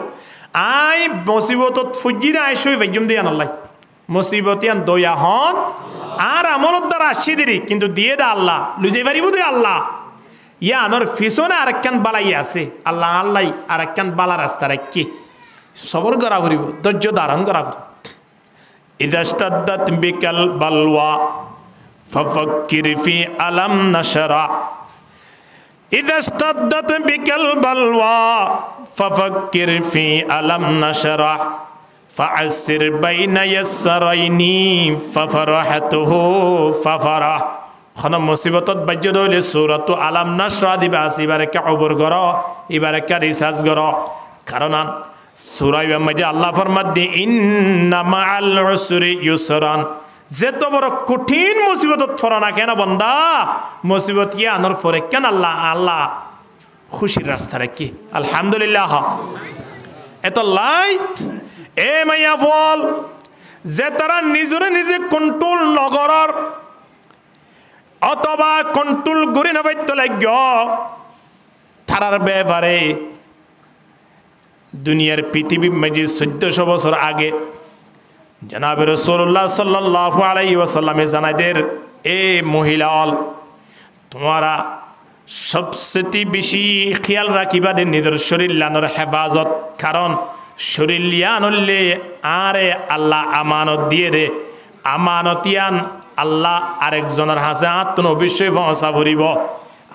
আই মুসিবতত ফুজি আই সই ভাজুম দি আনাল্লাহ মুসিবতিয়ান দয়া হন আর আমলত দ্বারা আসছি দেরি কিন্তু দিয়ে দে আল্লাহ লুজাই পারিব দে আল্লাহ ইয়া আনর পিছনে আরেকখান বালাই আছে আল্লাহ আল্লাহ আরেকখান বালা রাস্তা রাখি সবর করা ফুরিব ধৈর্য ধারণ করা ফুরিব। ইদাস্তাদ্দাত বিকাল বালওয়া ফাফাক্কির ফি আলাম নাশরা ইদাস্তাদ্দাত বিকাল বালওয়া ফাফাক্কির ফি আলাম নাশরা ফাআসির বাইনা ইয়াসরাইনি ফাফরাহাতুহু ফাফরাহ খন মুসিবতত বাজ্য দইলে সূরাতু আলাম নাশরা দিবা আসিবারে কা ওবর গর এবারে কা রিসার্চ গর কারণ সূরা মাঝে আল্লাহ ফরমাত দি ইন্না মাআল উসরি ইউসরান যেত বড় কঠিন মুসিবতত ফরনা কেন বান্দা মুসিবত ইয়া আনর ফরে কেন আল্লাহ আল্লাহ খুশির রাস্তা রাখি আলহামদুলিল্লাহ এত লাই এ মাইয়া ফল যে তারা নিজরে নিজে কন্ট্রোল নগরর অথবা কন্ট্রোল করি না পাইতে লাগ তারার ব্যাপারে দুনিয়ার পৃথিবী মাঝে 1400 বছর আগে জনাবে রাসূলুল্লাহ সাল্লাল্লাহু আলাইহি ওয়াসাল্লামে জানাইদের এ মহিলাল তোমারা সবচেয়ে বেশি খেয়াল রাখিবা দে নিজের শরীর লানোর হেফাজত কারণ শরীর লিয়ানলে আরে আল্লাহ আমানত দিয়ে দে আমানতিয়ান আল্লাহ আরেকজনের হাতে আত্ম অবশ্যই পৌঁছা ভরিব।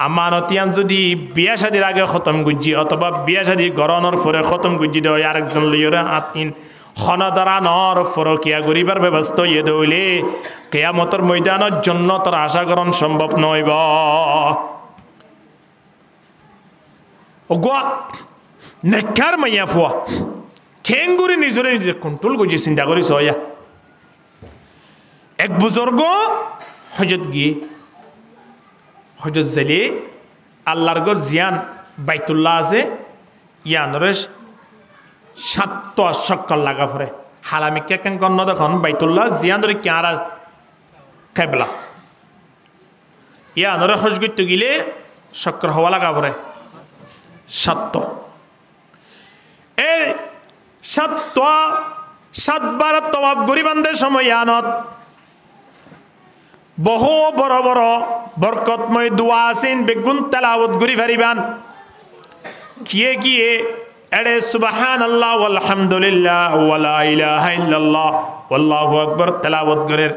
আমানতিয়ান যদি বিয়া শাদির আগে খতম গুজি অথবা বিয়া শাদি গরনের পরে খতম গুজি দেয় আরেকজন লইরে আতিন খনদারানর ফরকিয়া গরিবার ব্যবস্থা ইয়ে দইলে কিয়ামতের ময়দানের জন্য তোর আশা করণ সম্ভব নইব। ওগো নেকার মাইয়া ফুয়া খেঙ্গুরি নিজরে নিজে কন্ট্রোল করছে চিন্তা করি সয়া এক বুজুর্গ হজত গিয়ে হজত জেলে আল্লাহর গর জিয়ান বাইতুল্লাহ আছে ইয়ানরে 7টা চক্কর লাগা পড়ে হালামি কেন গণ্য দেখুন বাইতুল্লাহ জিয়ান ধরে কেয়ারা কেবলা ইয়ানরে হজ করতে গেলে চক্কর হওয়া লাগা পড়ে 7টা এই 7বার তওয়াফ গরিবানদের সময় ইয়ানত বহু বড় বড় বরকতময় দোয়া আছেন বেগুন তেলাওয়াত করি পারিবান কিয়ে এড়ে সুবহানাল্লাহ ওয়ালহামদুলিল্লাহ ওয়ালা ইলাহা ইল্লাল্লাহ আল্লাহু আকবার তেলাওয়াত করের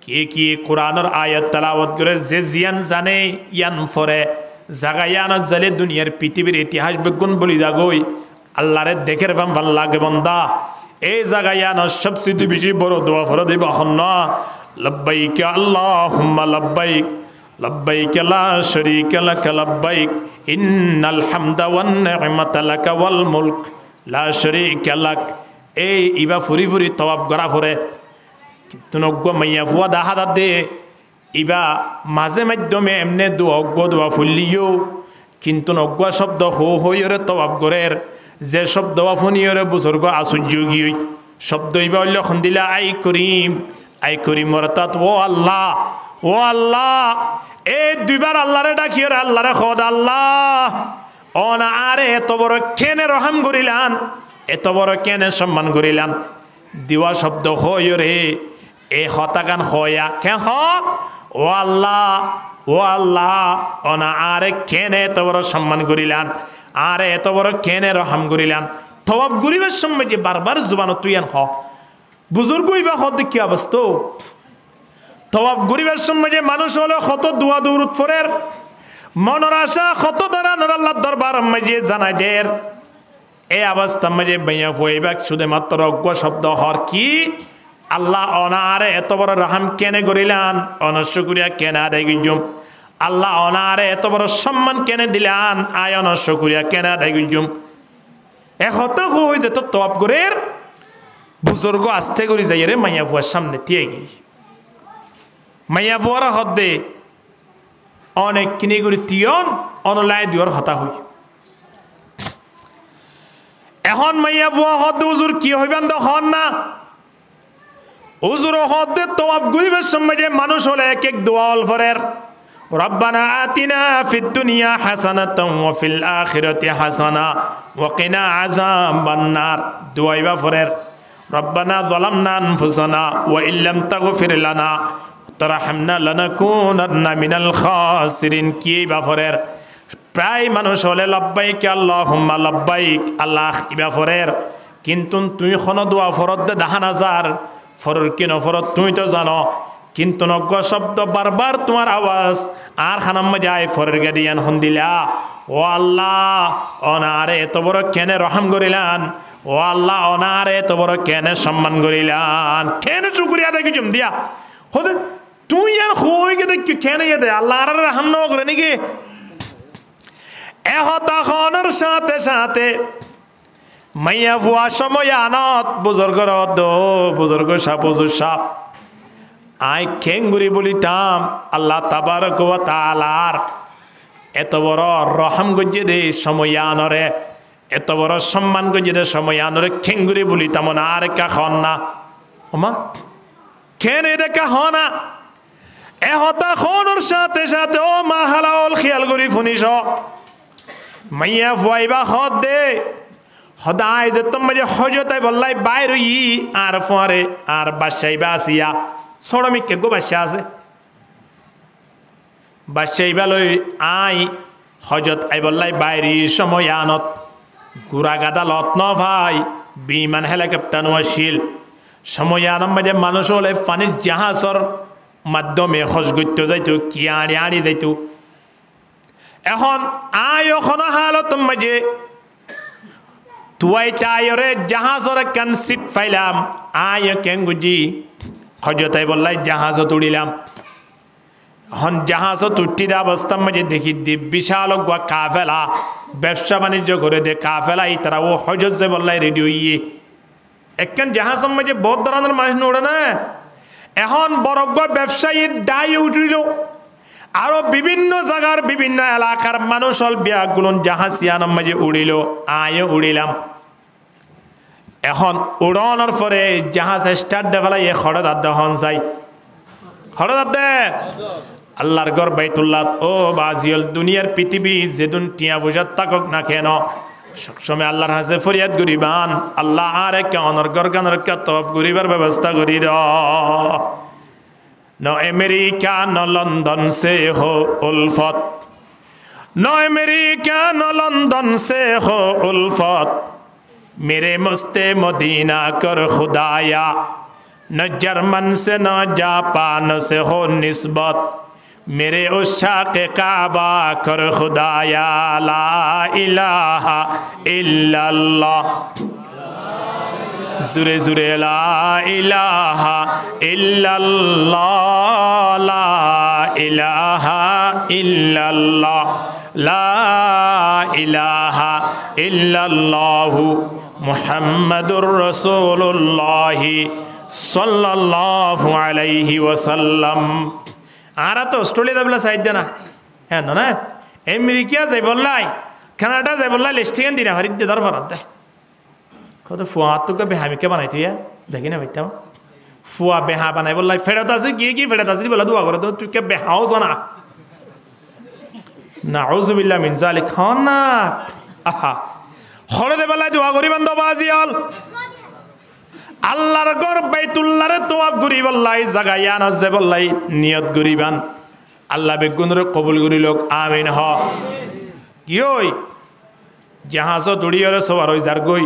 কি কোরআনের আয়াত তেলাওয়াত করের যে জিয়ান জানে ইয়ান ফরে জাগায়ান জালে দুনিয়ার পৃথিবীর ইতিহাস বিজ্ঞান বলি যাগই আল্লাহরে দেখের বাম ভাল লাগে বান্দা এই জাগায়ান সবচেয়ে বেশি বড় দোয়া ফরে দেব না লব্বাইক আল্লাহুম্মা লব্বাইক লব্বাইক লা শারীকা লাক লব্বাইক ইন্নাল হামদা ওয়ান নি'মাতা লাক ওয়াল মুলক লা শারীকা লাক এই ইবা ফুরি ফুরি তওয়াব করা পরে কিন্তু নগ্গ মাইয়া ফুয়া দাহাদা দে ইবা মাঝে মাধ্যমে এমনে দোয়া ফুললিও কিন্তু নগ্গ শব্দ হইরে তওয়াব করের যে শব্দ ফুনিয়রে বুজুর্গ আশ্চর্য গিয়ে শব্দ ইবা হইল খন্দিলা আই করিম অর্থাৎ ও আল্লাহ এই দুইবার আল্লাহরে ডাকিয়ে আল্লাহরে খোদ আল্লাহ অনা আরে এত বড় কেনে রহম করিলান এত বড় কেনে সম্মান করিলান দিওয়া শব্দ হইরে এ হতাকান হয়া কে হ ও আল্লাহ অনা আরে কেনে এত বড় সম্মান করিলান আরে এত বড় কেনে রহম করিলান তওয়াব গরিবের সময় যে বারবার জুবানত তুইয়ান হ বুজুর্গ ইবা হদ কি অবস্থা তওয়াব গরিবের সময় যে মানুষ হলো কত দোয়া দৌরত ফরের মনের আশা কত দাঁড়ানোর আল্লাহর দরবার মাঝে জানাই দের এই অবস্থা মাঝে বাইয়া হইবাক শুধুমাত্র অজ্ঞ শব্দ হর কি আল্লাহ অনারে এত বড় রহম কেনে করিলান অনশুকরিয়া কেনে আদায় গিজুম আল্লাহ অনারে এত বড় সম্মান কেনে দিলান আয় অনশুকরিয়া কেনে আদায় গিজুম এক হতা হই যে তো তওয়াব গরের বুজুর্গ আস্তে করে যাই রে মাইয়া বুয়ার সামনে দিয়ে গিয়ে মাইয়া বুয়ারা হদ্দে অনেক কিনে করে তিয়ন অনলায় দিওর হতা হই এখন মাইয়া বুয়া হদ্দে হুজুর কি হইবেন তো হন না হুজুর হদ্দে তওয়াব গরিবের সময় যে মানুষ হলে এক এক দোয়া অলফরের রব্বানা আতিনা ফিদ দুনিয়া হাসানাতাও ওয়া ফিল আখিরাতি হাসানা ওয়া কিনা আযাবান নার দোয়াইবা ফরের রব্বানা যালামনা আনফুসানা ওয়া ইল্লাম তাগফির লানা তারহামনা লানাকুনান্না মিনাল খাসিরিন কি বাফরের প্রায় মানুষ হলে লব্বাইক আল্লাহুম্মা লব্বাইক আল্লাহ ইবা ফরের কিন্তু তুই কোন দোয়া ফরত দে দাহান হাজার ফরর কি নফরত তুই তো জানো কিন্তু নগ্য শব্দ বারবার তোমার আওয়াজ আর খানাম যায় ফরের গাদিয়ান হন্দিলা ও আল্লাহ অনারে এত বড় কেনে রহম করিলান ও আল্লাহ অনারে এত বড় কেনে সম্মান করিলান কেনে শুকরিয়া দেখি জম দিয়া হতে তুই আর হই গে দেখি কেনে দে আল্লাহ আর রহম ন করে নাকি এহতা খনের সাথে সাথে মাইয়া ফুয়া সময় আনত বুজুর্গর বুজুর্গ সাপ আই খেঙ্গুরি বলিতাম আল্লাহ তাবারক ওয়া তাআলার এত বড় রহম গজ্জে দে সময় আনরে এত বড় সম্মান গজ্জে দে সময় আনরে খেঙ্গুরি বলিতাম না আর কা খন না ওমা কেন এটা কা হনা এহতা খনের সাথে সাথে ও মা হালাল খেয়াল করি ফুনিস মাইয়া ফুয়াইবা হদ দে হদায় যে তোমার হজতাই বললাই বাইরে আর ফরে আর বাসাইবা আসিয়া সরমিককে গো বাসা আছে বাসাইবা লই আই হজত আই বললাই বাইরে সময় আনত গুড়া গাদা লত ন ভাই বিমান হেলিকপ্টার আসিল সময় আনম মাঝে মানুষ হলে পানির জাহাজর মাধ্যমে হজ করতে যাইতো কি আড়ি আড়ি যাইতো এখন আই ওখানে হালত মাঝে তুয়াই চায়রে জাহাজর কান সিট ফাইলাম আয় কেঙ্গুজি হজতাই বললাই জাহাজত উড়িলাম হন জাহাজত উঠি দে অবস্থা মাঝে দেখি দি বিশাল কাফেলা ব্যবসা বাণিজ্য করে দে কাফেলা এই তারা ও হজত যে বললাই রেডি হইয়ে একখান জাহাজের মাঝে বহুত ধরনের মানুষ উড়ে না এখন বরজ্ঞ ব্যবসায়ীর ডাই উঠল আরো বিভিন্ন জায়গার বিভিন্ন এলাকার মানুষ হল বিয়াগুলো জাহাজিয়ানোর মাঝে উড়িল আয় উড়িলাম এখন উড়ানোর পরে জাহাজ স্টার্ট দেখালাই খড়দার দহন যাই খড়দার দে আল্লাহর ঘর বাইতুল্লাহ ও বাজিয়ল দুনিয়ার পৃথিবী যেদিন টিয়া পয়সা থাকক না কেন সবসময় আল্লাহর হাতে ফরিয়াদ করিবান আল্লাহ আর একে অনর্গর গানর তব করিবার ব্যবস্থা করি দ ন আমেরিকা ন লন্ডন সে হো উলফত न अमेरिका न लंदन से हो उल्फत, मेरे मुस्ते मदीना कर खुदाया, न जर्मन से न जापान से हो निस्बत, मेरे उशाक़ काबा कर खुदाया, ला इलाहा इल्लल्लाह, जुरे जुरे ला इलाहा इल्लल्लाह, ला इलाहा इल्लल्लाह, ला इलाहा इल्लल्लाहु मुहम्मदुर रसूलुल्लाह सल्लल्लाहु अलैहि वसल्लम। आरा तो ऑस्ट्रेलिया दबला साइड देना है ना, अमेरिका जाए बोलाई, कनाडा जाए बोलाई, लिस्टियन दिना हरिद दर फरत है। कौन तो फुआ तो क्या बेहामी क्या बनाई थी यार, जाके ना बैठता हूँ फुआ बेहा बनाई बोलाई, फेडता से की फेडता से बोला दुआ करो तो तू क्या बेहाओ सोना, नाउज़ुबिल्लाह मिन ज़ालिक खाना आहा खड़े दे बोलाई दुआ करी बंदो बाजियाल আল্লাহর ঘর বাইতুল্লাহরে তোয়াব করি বল্লাই জাগায়া নজে বল্লাই নিয়ত করিবান আল্লাহ বেগুনরে কবুল করি লোক আমিন হ কি হই জাহাজ দড়িয়রে সবার হই যার গই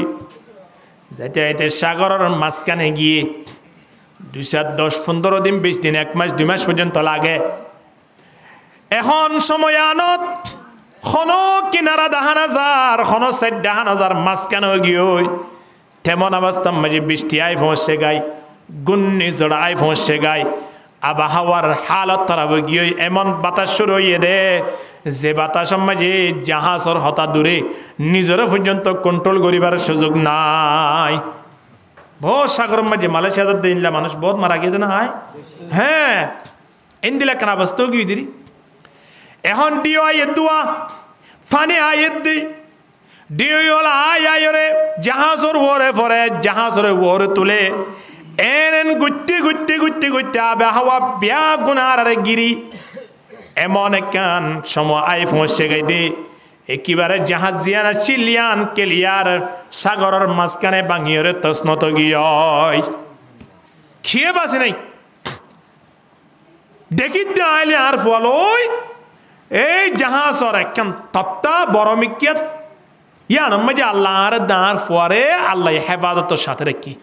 যাইতে যাইতে সাগরের মাঝখানে গিয়ে 210-15 দিন 20 দিন 1 মাস 2 মাস পর্যন্ত লাগে এখন সময় আনত খনো কিনারা দাহান হাজার খনো সাইড দাহান হাজার মাঝখানে গিয়ে তেমন অবস্থা মাঝে বৃষ্টি আই পৌঁছে গায় ঘূর্ণিঝড় আই পৌঁছে গায় আবহাওয়ার হালত খারাপ গিয়ে এমন বাতাস শুরু হয়ে দে যে বাতাসের মাঝে জাহাজের হতা দূরে নিজের পর্যন্ত কন্ট্রোল করিবার সুযোগ নাই বহুত সাগরের মাঝে মালয়েশিয়াতে দিনলা মানুষ বহুত মারা গিয়েছে না হয় হ্যাঁ ইন্দিলা কেন অবস্থা গিয়ে দিদি এখন ডিও আয়ের দোয়া ফানে আয়ের দি ডিওলা আয়ারে জাহাজের ওরে পরে জাহাজের ওরে তুলে এন গুত্তি গুত্তি গুত্তি গুত্তি আবহাওয়া বিয়া গুনার গিরি এমন কান সময় আই পৌঁছে গাই দে একেবারে জাহাজ জিয়ান চিলিয়ান কেলিয়ার সাগরের মাঝখানে বাঙিয়রে তসনত গিয় খেয়ে বাসি নাই দেখিতে আইলে আর ফলই এই জাহাজর একখান তপ্তা বড় মিকিয়াত ইয়ান মজে আল্লাহর দাঁর ফরে আল্লাহ হেফাজতের সাথে রাখি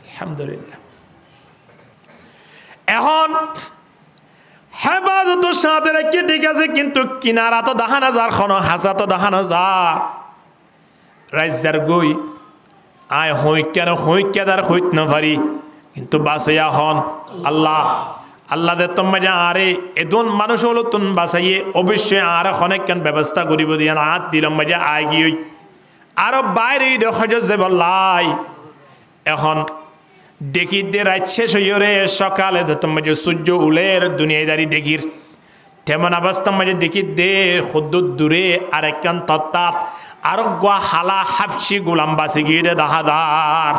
আলহামদুলিল্লাহ এখন হেফাজতের সাথে রাখি ঠিক আছে কিন্তু কিনারা তো দাহান হাজার খন হাজা তো দাহান হাজার রাজ্যার গই আয় হইক্যাদার হইত না পারি কিন্তু বাসয়া হন আল্লাহ আল্লাহ দে তোমাজা আরে এদন মানুষ হলো তুন বাসাইয়ে অবশ্যই আর অনেক কেন ব্যবস্থা করিব দিয়া হাত দিলাম মজা আয় গিয়ে আরো বাইরে দেখা যে বললাই এখন দেখি দে রাত শেষ হইরে সকালে যে তোমাজে সূর্য উলের দুনিয়াদারি দেখির তেমন অবস্থা মাঝে দেখি দে খুদ্দুর দূরে আর একখান তত্তাত আর গোয়া হালা হাফসি গোলাম বাসি গিয়ে দে দাহাদার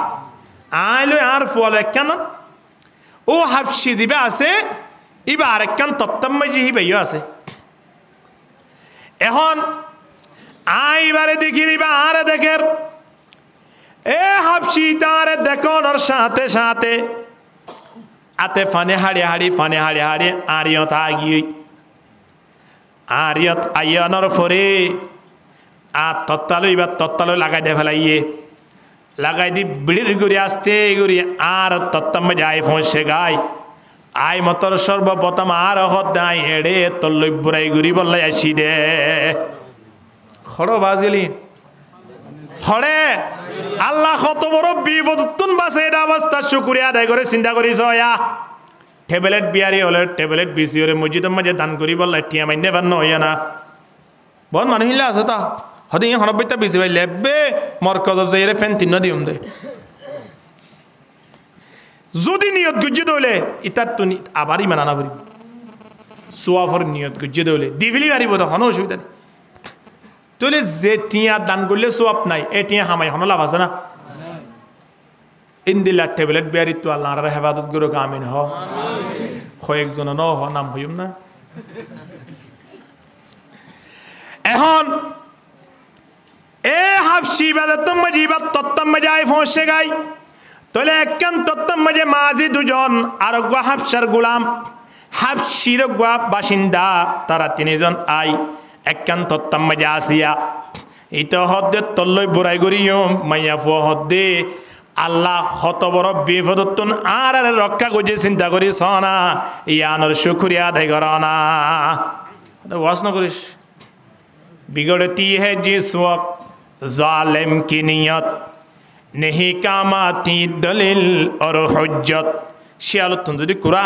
আইলো আর ফলে কেন ও হাফসি দিবে আছে ইবা আরেকখান তত্তাম মাঝে হিবাইও আছে এখন আইবারে দেখি ইবা আরে দেখের এ হাফসি তারে দেখোনোর সাথে সাথে আতে ফানে হাড়ি হাড়ি আরিয়ত আগিয়ে আরিয়ত আইয়নর ফরে আর তত্তালো লাগাই দে ফেলাইয়ে লাগাই দি বিড়ির গুড়ি আসতে গুড়ি আর তত্তাম যায় ফসে গায় আই মতর সর্বপ্রথম আর হত দাই এড়ে তল্লই বুড়াই গুড়ি বললাই আসি দে খড়ো বাজিলি হরে আল্লাহ কত বড় বিপদুন বাসে এটা অবস্থা শুকরিয়া আদায় করে চিন্তা করিস ইয়া টেবলেট বিয়ারি হলে টেবলেট বিসি হলে মসজিদের মাঝে দান করি বললাই টিয়া মাইনে বান্ন হইয়া না বহুত মানুষ হিলা আছে তা হতে ইয়ে হনব্বইটা বেশি ভাই লেবে মরকজ যাইরে ফ্যান তিন দিম দে যদি নিয়ত গুজ্জে দৌলে ইতার তো আবার ইমান আনা পারিব সোয়াফর নিয়ত গুজ্জে দৌলে দিভিলি পারিব তো হন অসুবিধা নেই তাহলে যে টিয়া দান করলে সোয়াব নাই এ টিয়া হামাই হন লাভ আছে না ইন্দিলা টেবলেট বিয়ারি তো আল্লাহ হেফাজত গুরু আমিন হ কয়েকজন ন হ নাম হইম না এখন এ হাফসি বাদে তোমাজি বা তত্তম যায় ফসে গাই তাহলে একখান তত্তম মাঝে মাঝি দুজন আর হাফসার গোলাম হাফসির বাসিন্দা তারা তিনজন আই একান্ত তাম্মাজে আসিয়া ইতো হদ্দে তল্লই বুড়াই গরিও মাইয়া ফুয়া হদ্দে আল্লাহ হত বড় বিপদত্তন আর রক্ষা করছে চিন্তা করি সনা ইয়ানোর শুক্রিয়া আদায় কর না ওয়াজ না করিস बिगड़ती है जिस वक्त जालिम की नियत नहीं काम आती दलील और हुज्जत শিয়াল তুন যদি কুরা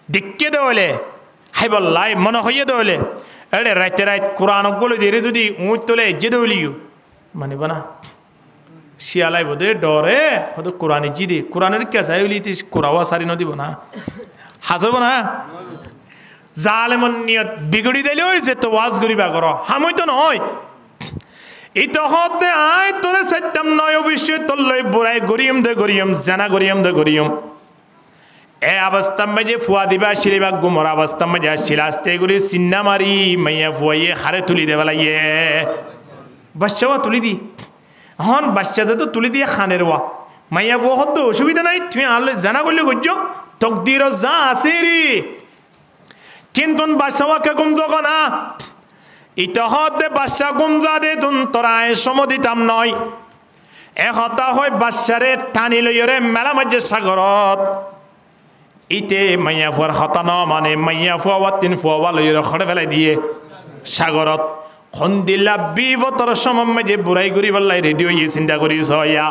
দিক্কে দেওয়ালে হাই বললাই মনে হইয়ে দেওয়ালে এড়ে রাইতে রাইত কোরআন বলে দিয়ে যদি উঁচ তোলে যে দেওয়ালিও মানিব না শিয়ালাই বোধে ডরে হয়তো কোরআনে জি দে কোরআনের কেসাই হইলি কোরাওয়া সারি নদিব না হাসব না জালেমন নিয়ত বিগড়ি দিলে যে তো ওয়াজ করিবা করো হামই তো নয় ইতো হতে আয় তোরে সত্যম নয় অবশ্যই তোল্লই বুড়াই গরিয়ম জানা গরিয়ম এ অবস্থা মাঝে ফুয়া দিবা শিলিবা গুমর অবস্থা মাঝে শিলাস্তে গুলি সিন্না মারি মাইয়া ফুয়াইয়ে হারে তুলি দেবা লাগিয়ে বাচ্চাওয়া তুলি দি হন বাচ্চাদের তো তুলি দিয়ে খানের ওয়া মাইয়া ফুয়া হতো অসুবিধা নাই তুমি আনলে জানা করলে করছো তকদির যা আছে রে কিন্তু বাসাওয়াকে গুমজ না ইতহতে বাসা গুমজা দে তুন তোরায় সমদিতাম নয় এ হতা হয় বাসারে টানি লইরে মেলা মাঝে সাগরত ইতে মাইয়া ফুয়ার হতা ন মানে মাইয়া ফুয়া তিন ফুয়া লইরে খড়ে ফেলাই দিয়ে সাগরত খন্দিল্লা বিপতর সময় মাঝে বুড়াই করি বললাই রেডিও ইয়ে চিন্তা করিস ইয়া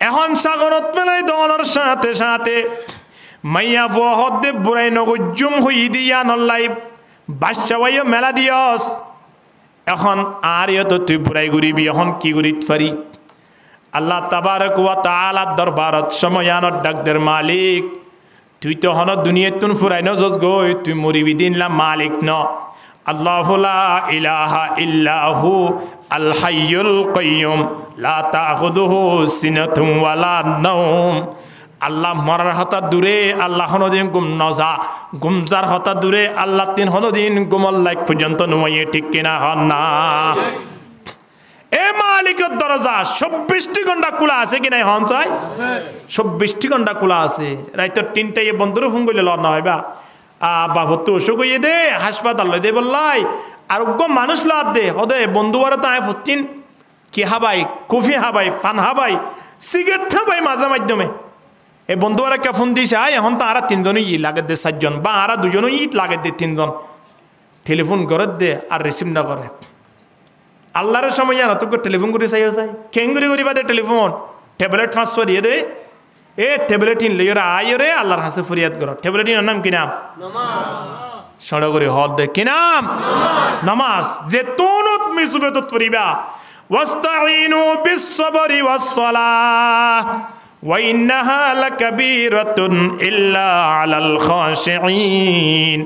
এখন সাগরত ফেলাই দলের সাথে সাথে মাইয়া ফুয়া হদ্দে বুড়াই নগুজুম হই দিয়া নল্লাই বাদশাওয়াইও মেলা দিয়স এখন আর তো তুই বুড়াই ঘুরিবি এখন কি ঘুরিত পারি আল্লাহ তাবারক ওয়া তাআলার দরবারত সময়য়ানত ডাকদের মালিক তুই তো হন দুনিয়া তুন ফুরাই ন জজ গই তুই মরিবি দিনলা মালিক ন আল্লাহু লা ইলাহা ইল্লাহু আল হাইয়ুল কাইয়ুম লা তাখুযুহু সিনাতুন ওয়ালা নাওম আল্লাহ মরার হতা দূরে আল্লাহ হনদিন গুম নজা গুমজার হতা দূরে আল্লাহ তিন হনদিন গুমল লাইক পর্যন্ত নয় ঠিক কিনা হন না এ মালিকের দরজা 24টি ঘন্টা খোলা আছে কি নাই হন চাই 24টি ঘন্টা খোলা আছে রাইতো 3টায় বন্ধুর ফোন করলে লড় না হইবা বাবু তো অসুখ হইয়ে দে হাসপাতাল লই দে বললাই আর মানুষ লাদ দে হদে বন্ধুয়ারা তো আয় ফুটিন কি হাবাই কফি হাবাই পান হাবাই সিগারেট হাবাই মাঝে মাধ্যমে এই বন্ধুরা কে ফোন দিছে আয় এখন তো আরা তিনজনই ই লাগে দে 4 জন বা আরা দুজনই ইট লাগে দে 3 জন টেলিফোন করে দে আর রিসিভ না করে আল্লাহর সময় জানো তোকে টেলিফোন করে চাইও চাই কেঙ্গুরি করিবা দে টেলিফোন ট্যাবলেট ট্রান্সফার দিয়ে দে এ ট্যাবলেট ইন লইরা আয় রে আল্লাহর হাসে ফরিয়াদ করো ট্যাবলেট ইন নাম কি নাম নামাজ সড় করে হদ দে কি নাম নামাজ যে তোনত মিসুবে তো ফরিবা ওয়াস্তাইনু বিস সাবরি ওয়াস সালাহ وإنها لكبيرة إلا على الخاشعين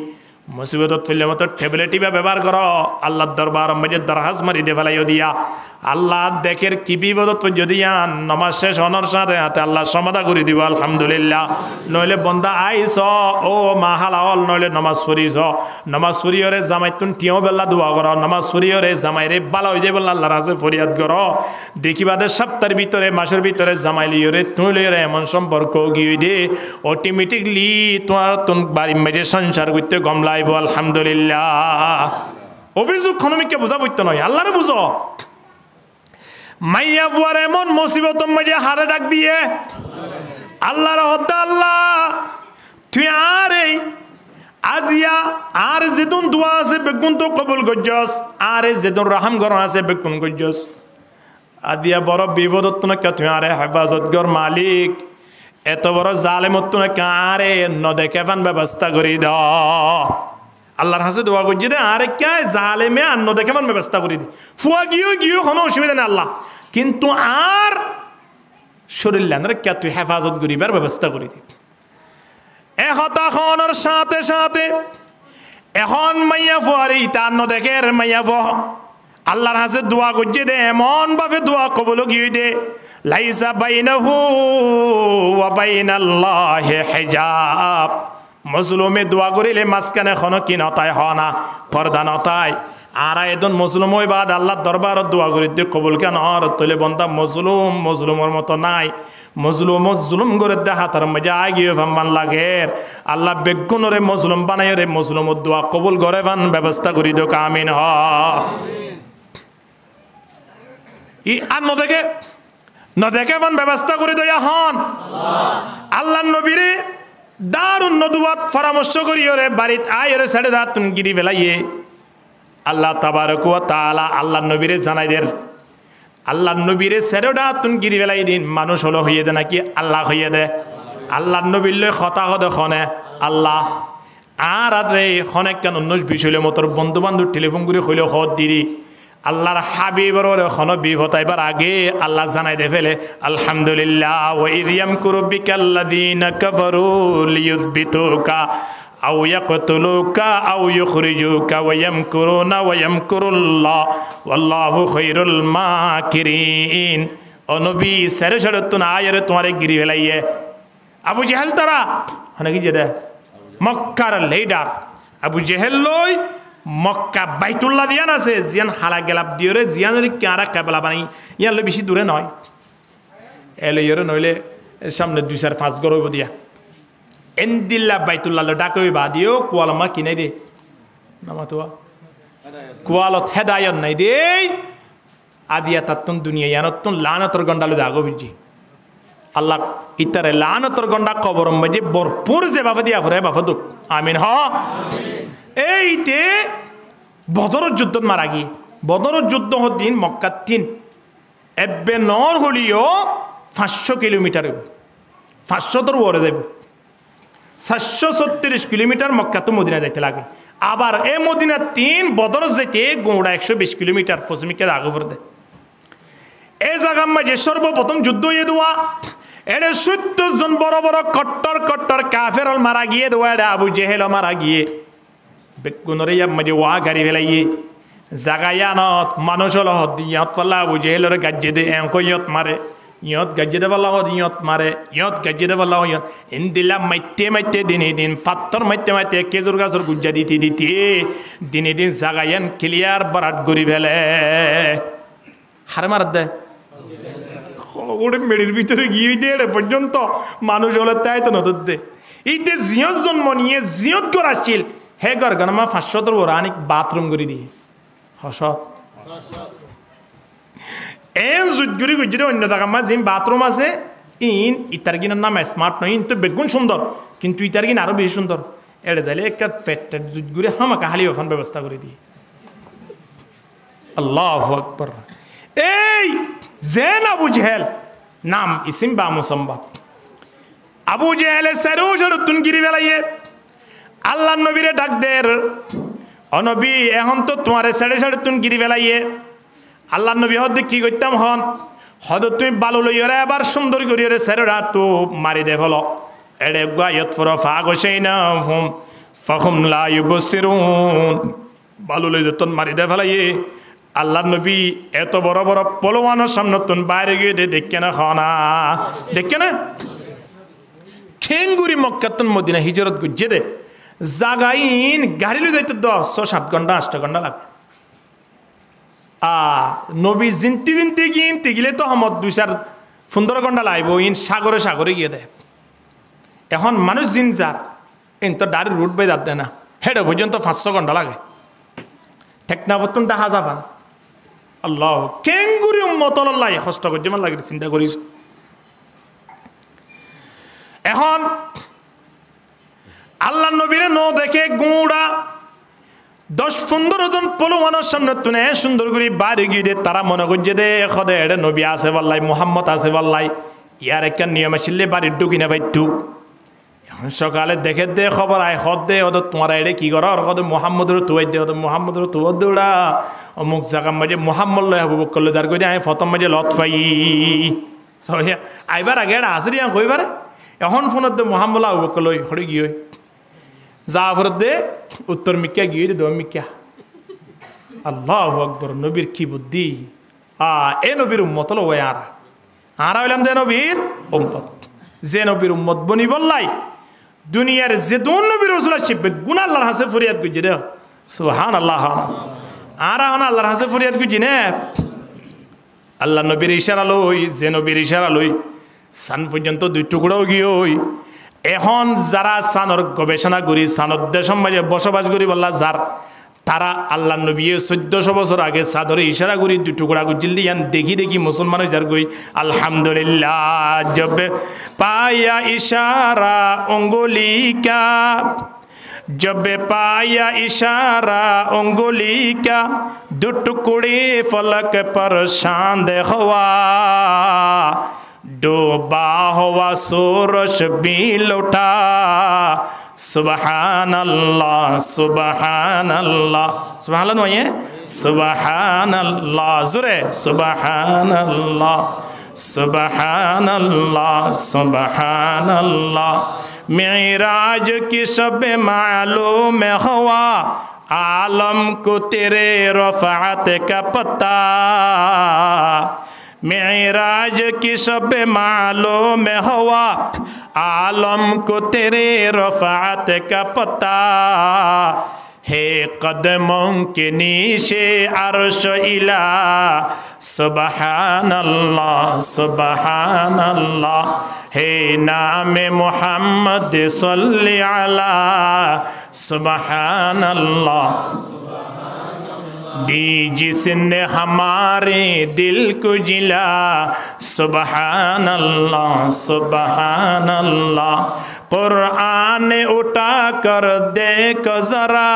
মুসিবতত ফেললে মতো ট্যাবলেটই ব্যবহার করো আল্লাহর দরবার মধ্যে দরখাস্ত মারি দে ফেলাইও দিয়া আল্লাহ দেখের কি বিপদত যদি নামাজ শেষ হওয়ার সাথে সাথে আল্লাহ সমাধা করে দিব আলহামদুলিল্লাহ নইলে বন্দা আইস ও মা হালাল নইলে নামাজ পড়িস নামাজ পড়িওরে জামাই তুন টিও বেলা দোয়া করো নামাজ পড়িওরে জামাই রে বালা হয়ে যাবে আল্লাহর কাছে ফরিয়াদ করো দেখিবাদের সপ্তাহের ভিতরে মাসের ভিতরে জামাই লিওরে তুই লিওরে এমন সম্পর্ক গিয়ে দে অটোমেটিকলি তোমার তুন বাড়ির মেঝে সংসার করতে গমলা আলহামদুলিল্লাহ অভিযোগ খনমিককে বুঝা বইতে নয় আল্লাহরে বুঝো মাইয়া বুয়ার এমন মুসিবত মাঝে হারে ডাক দিয়ে আল্লাহর হদ্দা আল্লাহ তুই আরে আজিয়া আর যেদিন দোয়া আছে বেগুন তো কবুল গজ্জস আরে যেদিন রাহাম গরম আছে বেগুন গজ্জস আদিয়া বড় বিপদত না কে তুই আরে হেফাজত গর মালিক এত বড় জালেমত না কারে ন দেখে ফান ব্যবস্থা করে দাও আল্লাহর হাসে দোয়া করছি দে আরে কে জালেমে আর ন দেখে ফান ব্যবস্থা করে দি ফুয়া গিয়েও কোনো অসুবিধা নেই আল্লাহ কিন্তু আর শরীর লেনরে কে তুই হেফাজত করিবার ব্যবস্থা করে দি এ হতাশনের সাথে সাথে এখন মাইয়া ফুয়ারি তার ন দেখে মাইয়া ফুয়া আল্লাহর হাসে দোয়া করছি দে এমন ভাবে দোয়া কবল গিয়ে দে লাইসা বাইনাহু ওয়া বাইনাল্লাহি হিজাব মজলুমে দোয়া করিলে মাঝখানে কোনো কি নতায় হয় না পর্দা নতায় আর এদন মজলুম ওই বাদ আল্লাহ দরবারত দোয়া করি দিয়ে কবুল কেন আর তোলে বন্ধা মজলুমের মতো নাই মজলুম করে দে হাতার মধ্যে আগিয়ে ভাম্বান লাগের আল্লাহ বেগুনরে মজলুম বানাই রে মজলুমর দোয়া কবুল করে বান ব্যবস্থা করি দো আমিন হ ই আর নদেকে বান ব্যবস্থা করি দো হন আল্লাহ নবীরে দারুন নদুয়াত পরামর্শ করি রে বাড়িতে আয় রে সাড়ে দাঁত তুমি গিরি বেলাইয়ে আল্লাহ তাবারক ওয়া তাআলা আল্লাহ নবীরে জানাই দের আল্লাহ নবীরে সেরোডা তুন গিরি বেলাই দিন মানুষ হলো হইয়ে দে নাকি আল্লাহ হইয়ে দে আল্লাহ নবীর লই কথা হদে খনে আল্লাহ আর রে খনে কেন অন্য বিষয় মতর বন্ধু বান্ধব টেলিফোন করে হইলে হদ দিরি আল্লাহর হাবিবর খন বিপতাইবার আগে আল্লাহ জানাই দে ফেলে আলহামদুলিল্লাহ ওয়া ইয ইয়ামকুরু বিকাল্লাযীনা কাফারু লিয়ুযবিতুকা আও ইয়াকতুলুকা আও ইউখরিজুকা ওয়া ইয়ামকুরুনা ওয়া ইয়ামকুরুল্লাহ ওয়াল্লাহু খায়রুল মাকিরিন ও নবী সেরে সরতুন আয়রে তোমারে গিরি ফেলাইয়ে আবু জেহেল তারা হনে কি যেটা মক্কার লিডার আবু জেহেল লই মক্কা বাইতুল্লাহ দিয়ান আছে জিয়ান হালা গেলাপ দিয়রে জিয়ানের কারা কাবলা বানাই ইয়ান বেশি দূরে নয় এলে ইয়রে নইলে সামনে 2-4-5 ঘর হইব দিয়া এন্দিল্লা বাইতুল্লাহ ডাকই বাদিও কোয়ালমা কিনে দে নামাতোয়া কোয়ালত হেদায়ত নাই দে আদিয়া তাত্তুন দুনিয়া ইয়ানতুন লানাতর গন্ডালে দাগো ভিজি আল্লাহ ইতারে লানাতর গন্ডা কবর মধ্যে ভরপুর যে বাবা দিয়া ভরে বাবা দুক আমিন হ এইতে বদরের যুদ্ধ মারা গিয়ে বদরের যুদ্ধ দিন মক্কা 3 এব্বে নর হলিও 500 কিলোমিটার 500 তোর ওরে যাইব 736 কিলোমিটার মক্কা তো মদিনা যাইতে লাগে আবার এ মদিনা 3 বদর যেতে গোড়া 120 কিলোমিটার পশ্চিমকে আগে পড়ে দেয় এই জায়গা মাঝে সর্বপ্রথম যুদ্ধ হয়ে দেওয়া এর 70 জন বড় বড় কট্টর কাফের মারা গিয়ে দেওয়া এটা আবু জেহেল মারা গিয়ে বেগুনরে মাঝে ওয়া গাড়ি ফেলাইয়ে জাগায়ানত মানুষ হল ইয়ত পাল্লা আবু জেহেলরে গাজ্জে দে এঁকইয়ত মারে ইয়ত গাজ্জে দে পাল্লা ইয়ত মারে ইয়ত গাজ্জে দে পাল্লা ইয়ত ইন্দিল্লা মাইতে দিনে দিন পাত্তর মাইতে কেজুর গাছর গুজ্জা দিতে দিনে দিন জাগায়ান ক্লিয়ার বারাট গড়ি ফেলে হারে মার দে ওরে মেড়ির ভিতরে গিয়ে দেড়ে পর্যন্ত মানুষ হলে তাই তো নদর দে এইতে জিয়ত জন্ম নিয়ে জিয়ত ঘর আসছিল হে ঘর গণমা 500 ওরানিক বাথরুম করে দিয়ে হসত এন জুটগুড়ি গুজরে অন্য জায়গা মা জিম বাথরুম আছে ইতার কিনার নাম স্মার্ট নয় তো বেগুন সুন্দর কিন্তু ইতার কিনা আরো বেশি সুন্দর এড়ে যাইলে একটা পেটের জুটগুড়ি হামাকা হালি ওখান ব্যবস্থা করে দিয়ে আল্লাহু আকবার এই জেন আবু জেহেল নাম ইসিম বা মুসাম্বা আবু জেহেল সেরু তুন গিরি বেলাইয়ে আল্লাহ নবীরে ডাক দের অনবী এখন তো তোমারে সাড়ে তুন গিরি বেলাইয়ে আল্লাহ নবী হদ কি করতাম হদ তুমি বালু লইরে আবার সুন্দর করিয়ে সেরা তো মারি দে ফল এড়ে গায়ত ফরফা গোসাইনা হুম ফাহুম লা ইউবসিরুন বালু লই যতন মারি দে ফেলাইয়ে আল্লাহ নবী এত বড় বড় পলোয়ানোর সামনে তুন বাইরে গিয়ে দেখে না খানা দেখে না ঠেঙ্গুরি মক্কাতুন মদিনা হিজরত গুজে দে জাগাইন গাড়ি লই যাইতে 10-7 ঘন্টা 8 ঘন্টা লাগবে নবী জিনতি গিয়ে তো হমত 2-4-15 ঘন্টা লাগবে ইন সাগরে গিয়ে দেয় এখন মানুষ জিন যার ইন তো ডাইরেক্ট রুট বাই যাতে না হেডে পর্যন্ত 500 ঘন্টা লাগে টেকনাবতুন দেখা যাবান আল্লাহ কেঙ্গুরি উম্মতল্লাহ কষ্ট করছে আমার লাগে চিন্তা করিস এখন আল্লাহ নবীরে ন দেখে গুঁড়া 10-15 জন পলোয়ানোর সামনে তুনে সুন্দর করে বাড়ি গিয়ে তারা মনে করছে দে খদে এড়ে নবী আছে বললাই মোহাম্মদ আছে বললাই ইয়ার একটা নিয়ম আসলে বাড়ির ঢুকি না পাইতু এখন সকালে দেখে দে খবর আয় হদ দে ওদের তোমার এড়ে কি করো আর কদে মোহাম্মদের তুয়াই দে ওদের মোহাম্মদের তুয়ার দৌড়া অমুক জায়গার মাঝে মোহাম্মদ লয় হবু করলে তার করে আমি প্রথম মাঝে লত পাই আইবার আগে এটা আসে দিয়া কইবারে এখন ফোনত দে মোহাম্মদ হবু করলে হরে গিয়ে যা ফরত দে উত্তর মিক্কা গিয়ে দে মিক্কা আল্লাহু আকবার নবীর কি বুদ্ধি এ নবীর উম্মত হলো ওই আরা হইলাম দে নবীর উম্মত যে নবীর উম্মত বনি বললাই দুনিয়ার যে দোন নবীর রাসূল আসবে গুনাহ আল্লাহর কাছে ফরিয়াদ করছে দে সুবহানাল্লাহ আর এখন আল্লাহর হাসে ফরিয়াদ গুজি নে আল্লাহ নবীর ইশারা লই যে নবীর ইশারা লই সান পর্যন্ত 2 টুকরাও গিয়ে এখন যারা সানর গবেষণা করি সানর দেশের মাঝে বসবাস করি বললা যার তারা আল্লাহ নবী 1400 বছর আগে সাদরে ইশারা করি 2 টুকরা গুজিল দিয়ান দেখি দেখি মুসলমানের যার গই আলহামদুলিল্লাহ জবে পায়া ইশারা অঙ্গুলিকা जब पाया इशारा उंगली का 2 टुकड़े फलक पर शांद हुआ डूबा हुआ सूरज भी लौटा सुबहान अल्लाह सुबहान अल्लाह सुबहान अल्लाह ये सुबहान अल्लाह जुरे सुबहान अल्लाह सुबहान अल्लाह सुबहान अल्लाह मेराज की शब मालूम हुआ आलम को तेरे रफ़ात का पता मेराज की शब मालूम हुआ आलम को तेरे रफ़ात का पता है कदमों के नीचे अर्श इला सुबहानल्लाह सुबहानल्लाह है नाम मोहम्मद सल्ली अला सुबहानल्लाह दी जिसने हमारे दिल को जिला सुबहानल्लाह सुबहानल्लाह कुरान उठा कर देख जरा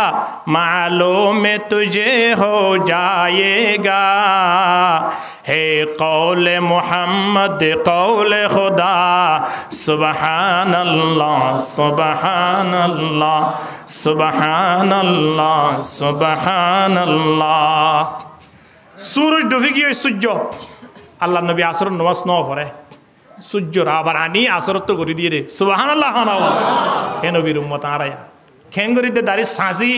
मालूम तुझे हो जाएगा है कौल मोहम्मद कौल खुदा सुबहानल्लाह सुबहानल्लाह सुबहानल्लाह सुबहानल्लाह सूरज डूबी गई सूर्य আল্লাহ নবী আসর নামাজ ন পড়ে সূর্যর আবার আনি আসর তো করে দিয়ে রে সুবহানাল্লাহ হানাও হে নবীর উম্মত আরায়া খেঙ্গরিতে দাঁড়ি সাঁজি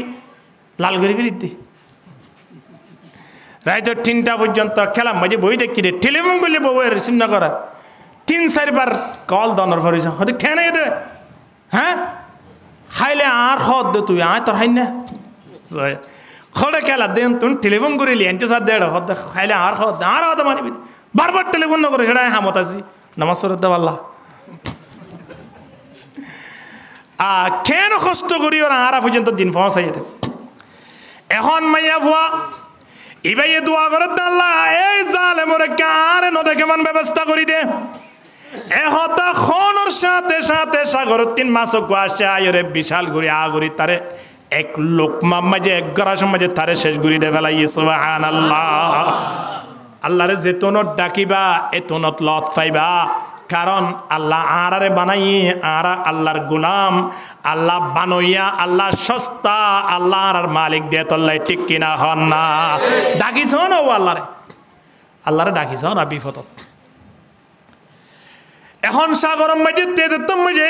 লাল করে ফেলিতে রাইতো 3টা পর্যন্ত খেলাম মাঝে বই দেখি রে টেলিফোন করলে বউ রিসিভ না করা 3-4 বার কল দনর ফরিস হতে খেনে দে হ্যাঁ খাইলে আর খদ দে তুই আয় তোর হাই না খড়ে খেলা দেন তুই টেলিফোন করে লিয়েন্টে সাথ দেড় হদ খাইলে আর খদ আর হদ মারিবি বারবার টেলিফোন না করে সেটা হামত আছি নামাজ পড়তে পারলা কেন কষ্ট করি ওরা আরা পর্যন্ত দিন পৌঁছাই দে এখন মাইয়া ভুয়া ইবাই দোয়া করে আল্লাহ এই জালেমরে কারে ন দেখে মান ব্যবস্থা করি দে এহতা খনর সাথে সাথে সাগরত তিন মাসক আসে আয়রে বিশাল ঘুরি আগরি তারে এক লোকমা মাঝে এক গ্রাস মাঝে তারে শেষ ঘুরি দে ফেলাই সুবহানাল্লাহ আল্লাহরে যেতনত ডাকিবা এতনত লত পাইবা কারণ আল্লাহ আরারে বানাই আরা আল্লাহর গোলাম আল্লাহ বানইয়া আল্লাহ সস্তা আল্লাহ আর মালিক দিয়ে তল্লাই ঠিক কিনা হন না ডাকিছ না ও আল্লাহরে ডাকিছ না বিপদত এখন সাগরম মাঝে তেদতম মাঝে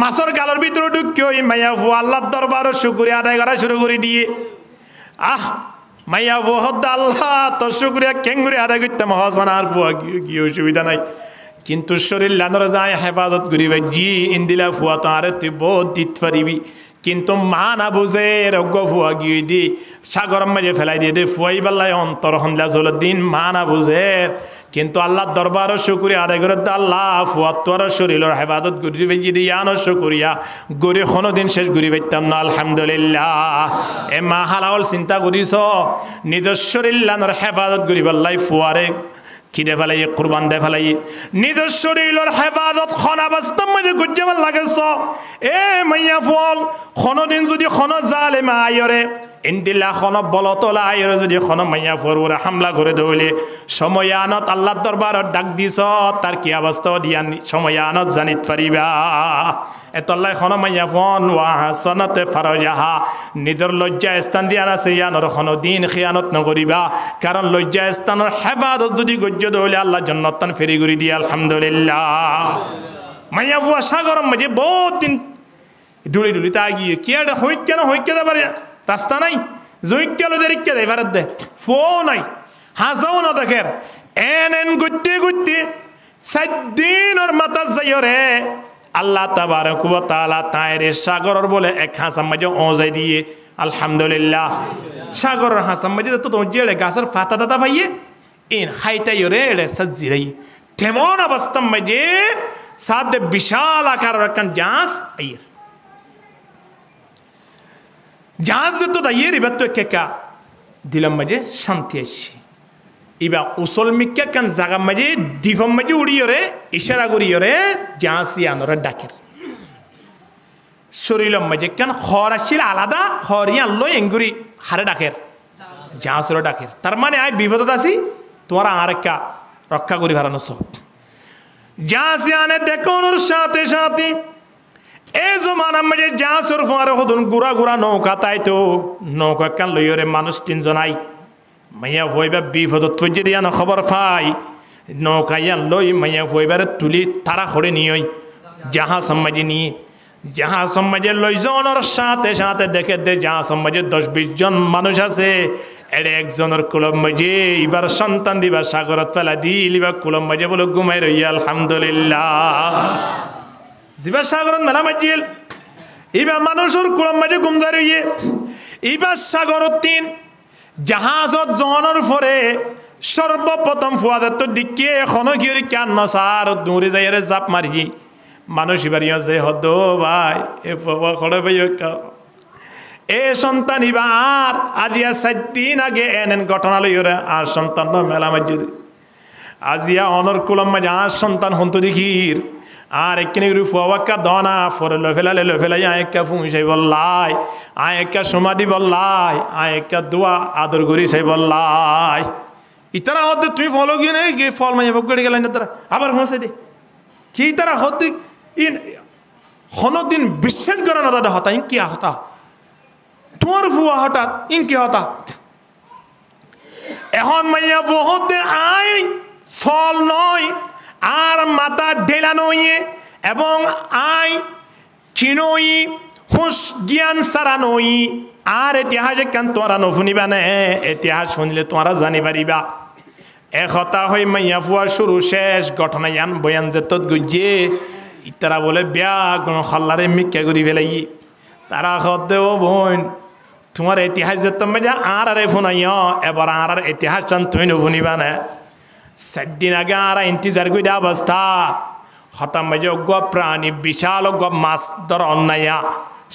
মাছের গালের ভিতরে ঢুকিও মাইয়া ফু আল্লাহর দরবারে শুকরিয়া আদায় করা শুরু করে দিয়ে মাইয়া ফু হদ আল্লাহ তোর শুকরিয়া কেঙ্গুরি আদায় করতাম হসান আর ফুয়া কি অসুবিধা নাই কিন্তু শরীর লানর যায় হেফাজত করিবে জি ইন্দিলা ফুয়া তো আরে তুই বহুত দিত পারিবি কিন্তু মা না বুঝে রজ্ঞ ফুয়া গিয়ে দি সাগরম মাঝে ফেলাই দিয়ে দে ফুয়াই বেলায় অন্তর হন্দা চল দিন মা না বুঝে কিন্তু আল্লাহ দরবারও শুকুরিয়া আদায় করে আল্লাহ ফুয়া তোর শরীরের হেফাজত করিবে যদি ইয়ানো শুকুরিয়া গড়ি কোনো দিন শেষ ঘুরি পাইতাম না আলহামদুলিল্লাহ এ মা হালাওল চিন্তা করিস নিজের শরীর লানর হেফাজত করিব আল্লাহ ফুয়ারে খিদে ফেলাই কুরবান দে ফেলাই নিজের শরীরের হেফাজত খনাবাস্তব মানে গুজ্জামান লাগেছ এ মাইয়া ফল কোনোদিন যদি কোনো জালেমা আয়রে ইন্দিল্লা খন বলতলা আয়রে যদি কোনো মাইয়া ফরুরে হামলা করে দৌলে সময়ানত আল্লাহ দরবারত ডাক দিছ তার কি অবস্থা দিয়া সময়ানত জানিত পারিবা এতল্লাই খন মাইয়া ফোন ওয়া হাসানাতে ফারজাহা নিজের লজ্জা স্থান দিয়া আছে ইয়ানোর কোনো দিন খিয়ানত নকরিবা কারণ লজ্জা স্থানের হেফাজত যদি গজ্য দৌলে আল্লাহ জান্নাতান ফেরি করে দিয়ে আলহামদুলিল্লাহ মাইয়া ফুয়া সাগরম মাঝে বহুত দিন ডুলি ডুলি তা গিয়ে কি একটা হইকে না হইকে দে পারে রাস্তা নাই জইকেলো দেরিকে দেয় ভারত দে ফো নাই হাজাও না দেখের এন গুত্তি গুত্তি সাদ্দিনের মাথা যাইরে আল্লাহ তাবারক ওয়া তাআলা তাইরে সাগরর বলে এক হাসাম মাঝে ওজাই দিয়ে আলহামদুলিল্লাহ সাগরের হাসান মাঝে তো তোমার জেড়ে গাছের ফাতা দাতা পাইয়ে ইন হাইতাই রে এড়ে সাজিরাই তেমন অবস্থা মাঝে সাথে বিশাল আকার একখান জাহাজ আইয়ের জাহাজ তো দাইয়ের এবার তো কেকা দিলাম মাঝে শান্তি আসছে এবার উসল মিক্কা কান জাগা মাঝে দ্বীপম মাঝে উড়িয়ে রে ইশারা করিয়ে রে জাহাজ ইয়ানোরে ডাকের শরীরম মাঝে কেন হর আসছিল আলাদা হর ইয়ান লো এঙ্গুরি হারে ডাকের জাহাজরে ডাকের তার মানে আয় বিপদত আছি তোমার আর একটা রক্ষা করি হারানো সব জাহাজ ইয়ানে দেখো ওর সাথে সাথে এই জমানা মাঝে জাহাজের ফোয়ারে হদুন গুড়া গুড়া নৌকা তাই তো নৌকা কান লইয়ে রে মানুষ তিনজন আই মাইয়া ভইবা বিপদত ফজে দিয়ানো খবর পাই নৌকা ইয়ান লই মাইয়া ভইবারে তুলি তারা খড়ে নিয়ে জাহাজ মাঝে নিয়ে জাহাজ সমাজে লইজনের সাথে সাথে দেখে দে জাহাজ সমাজে 10-20 জন মানুষ আছে এর একজনের কুলম মাঝে এবার সন্তান দিবা সাগরত ফেলা দিল এবার কুলম মাঝে বলে ঘুমাই রইয়া আলহামদুলিল্লাহ জিবা সাগরত মেলা মাঝিল এবার মানুষের কুলম মাঝে ঘুমদাই রইয়ে এবার সাগরত তিন জাহাজত জনের পরে সর্বপ্রথম ফুয়াদের তো দিকে এখনো কি কেন নসার দৌড়ে যাই জাপ মারি মানুষ এবার যে হদ ভাই এ খড়ে ভাই এ সন্তান এবার আজিয়া 7 দিন আগে এন ঘটনা লই আর সন্তান মেলা মাঝে আজিয়া অনর কুলম মাঝে আর সন্তান হন্ত দেখির আর একখানে ফুয়াক্কা দনা ফরে লো ফেলাই আয়েকা ফুঁসাই বললাই আয়েকা সমাধি বললাই আয়েকা দোয়া আদর করি সাই বললাই ইতারা হতে তুমি ফলো গিয়ে নেই গিয়ে ফল মাইয়া গড়ে গেলেন তারা আবার ফসাই দে কি তারা হতে ইন হনদিন বিশ্বাস করে না দাদা হতা ইন কি হতা তোমার ফুয়া হঠাৎ ইন কি হতা এখন মাইয়া বহুতে আই ফল নয় আর মাথা ঢেলা নইয়ে এবং আই চিনই হুঁশ জ্ঞান সারা নই আর ইতিহাসে কেন তোরা নশুনিবা নে ইতিহাস শুনিলে তোরা জানি পারিবা একতা হই মাইয়া ফুয়া শুরু শেষ ঘটনা ইয়ান বয়ান যে তত গুজে ইতারা বলে বিয়া কোনো খাল্লারে মিক্কা করি ফেলাই তারা হতে ও বোন তোমার ইতিহাস যে তুমি আর আরে ফোনাইয়া এবার আর ইতিহাস চান তুমি নশুনিবা না 7 দিন আগে আর ইন্তজার করে অবস্থা হঠাৎ মাঝে অজ্ঞ প্রাণী বিশাল অজ্ঞ মাছ ধর অন্যায়া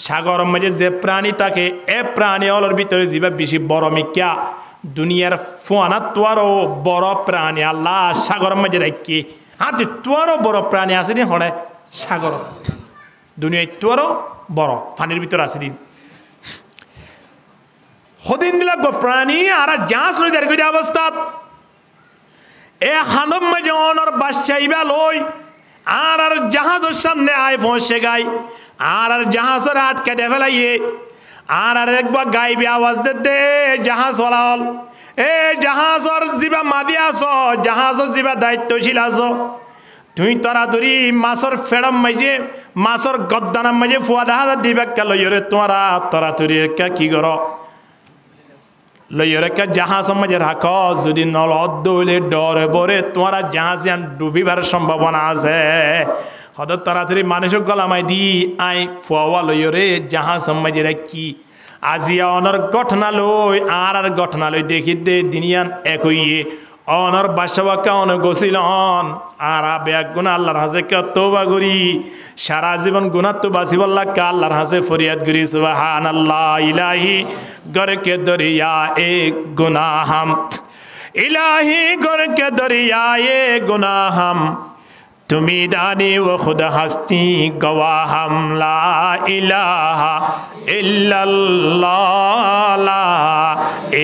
সাগর মাঝে যে প্রাণী থাকে এ প্রাণী হলোর ভিতরে দিবা বেশি বড় মিক্কা দুনিয়ার ফোয়ানা তোয়ারও বড় প্রাণী আল্লাহ সাগর মাঝে রাখি হাতে তোয়ারও বড় প্রাণী আছে নি হড়ে সাগর দুনিয়ায় তোয়ারও বড় পানির ভিতরে আছে দিন হদিন দিলা প্রাণী আর জাহাজ লই দাঁড় করে অবস্থা এ হানব মাঝে অনর বাদশাইবা লই আর জাহাজের সামনে আয় পৌঁছে গাই আর জাহাজের আটকে দে ফেলাইয়ে আর একবার গাইবে আওয়াজ দে জাহাজ ওলাল এ জাহাজর জিবা মাদি আছো জাহাজর জিবা দায়িত্বশীল আছো তুই তরাতরি মাছর ফেড়ম মাঝে মাছর গদ্দানাম মাঝে ফুয়া দেখা দিবে লইরে তোরা তরাতরি কি কর লইরেকা জাহাজ মাঝে রাখ যদি নলদ দৌলে ডরে বরে তোমরা জাহাজ ডুবিবার সম্ভাবনা আছে হয়তো তাড়াতাড়ি মানুষের গলামাই দি আই ফুয়া লইরে জাহাজ মাঝে রাখি আজিয়া অনর ঘটনা লই আর ঘটনা লই দেখি দে দিনিয়ান একইয়ে অনর বাসাবাক্কা অন গছিলন আর বেগ গুণা আল্লাহর হাসে কে তওবা করি সারা জীবন গুনাহ তো বাসিবল্লাহ কা আল্লাহর হাসে ফরিয়াদ করি সুবহানাল্লাহ ইলাহি घर के दरिया एक गुनाह हम इलाही घर के दरिया ये गुनाह हम तुम्ही दानी व खुद हस्ती गवाह हम ला इलाहा इल्लल्लाह ला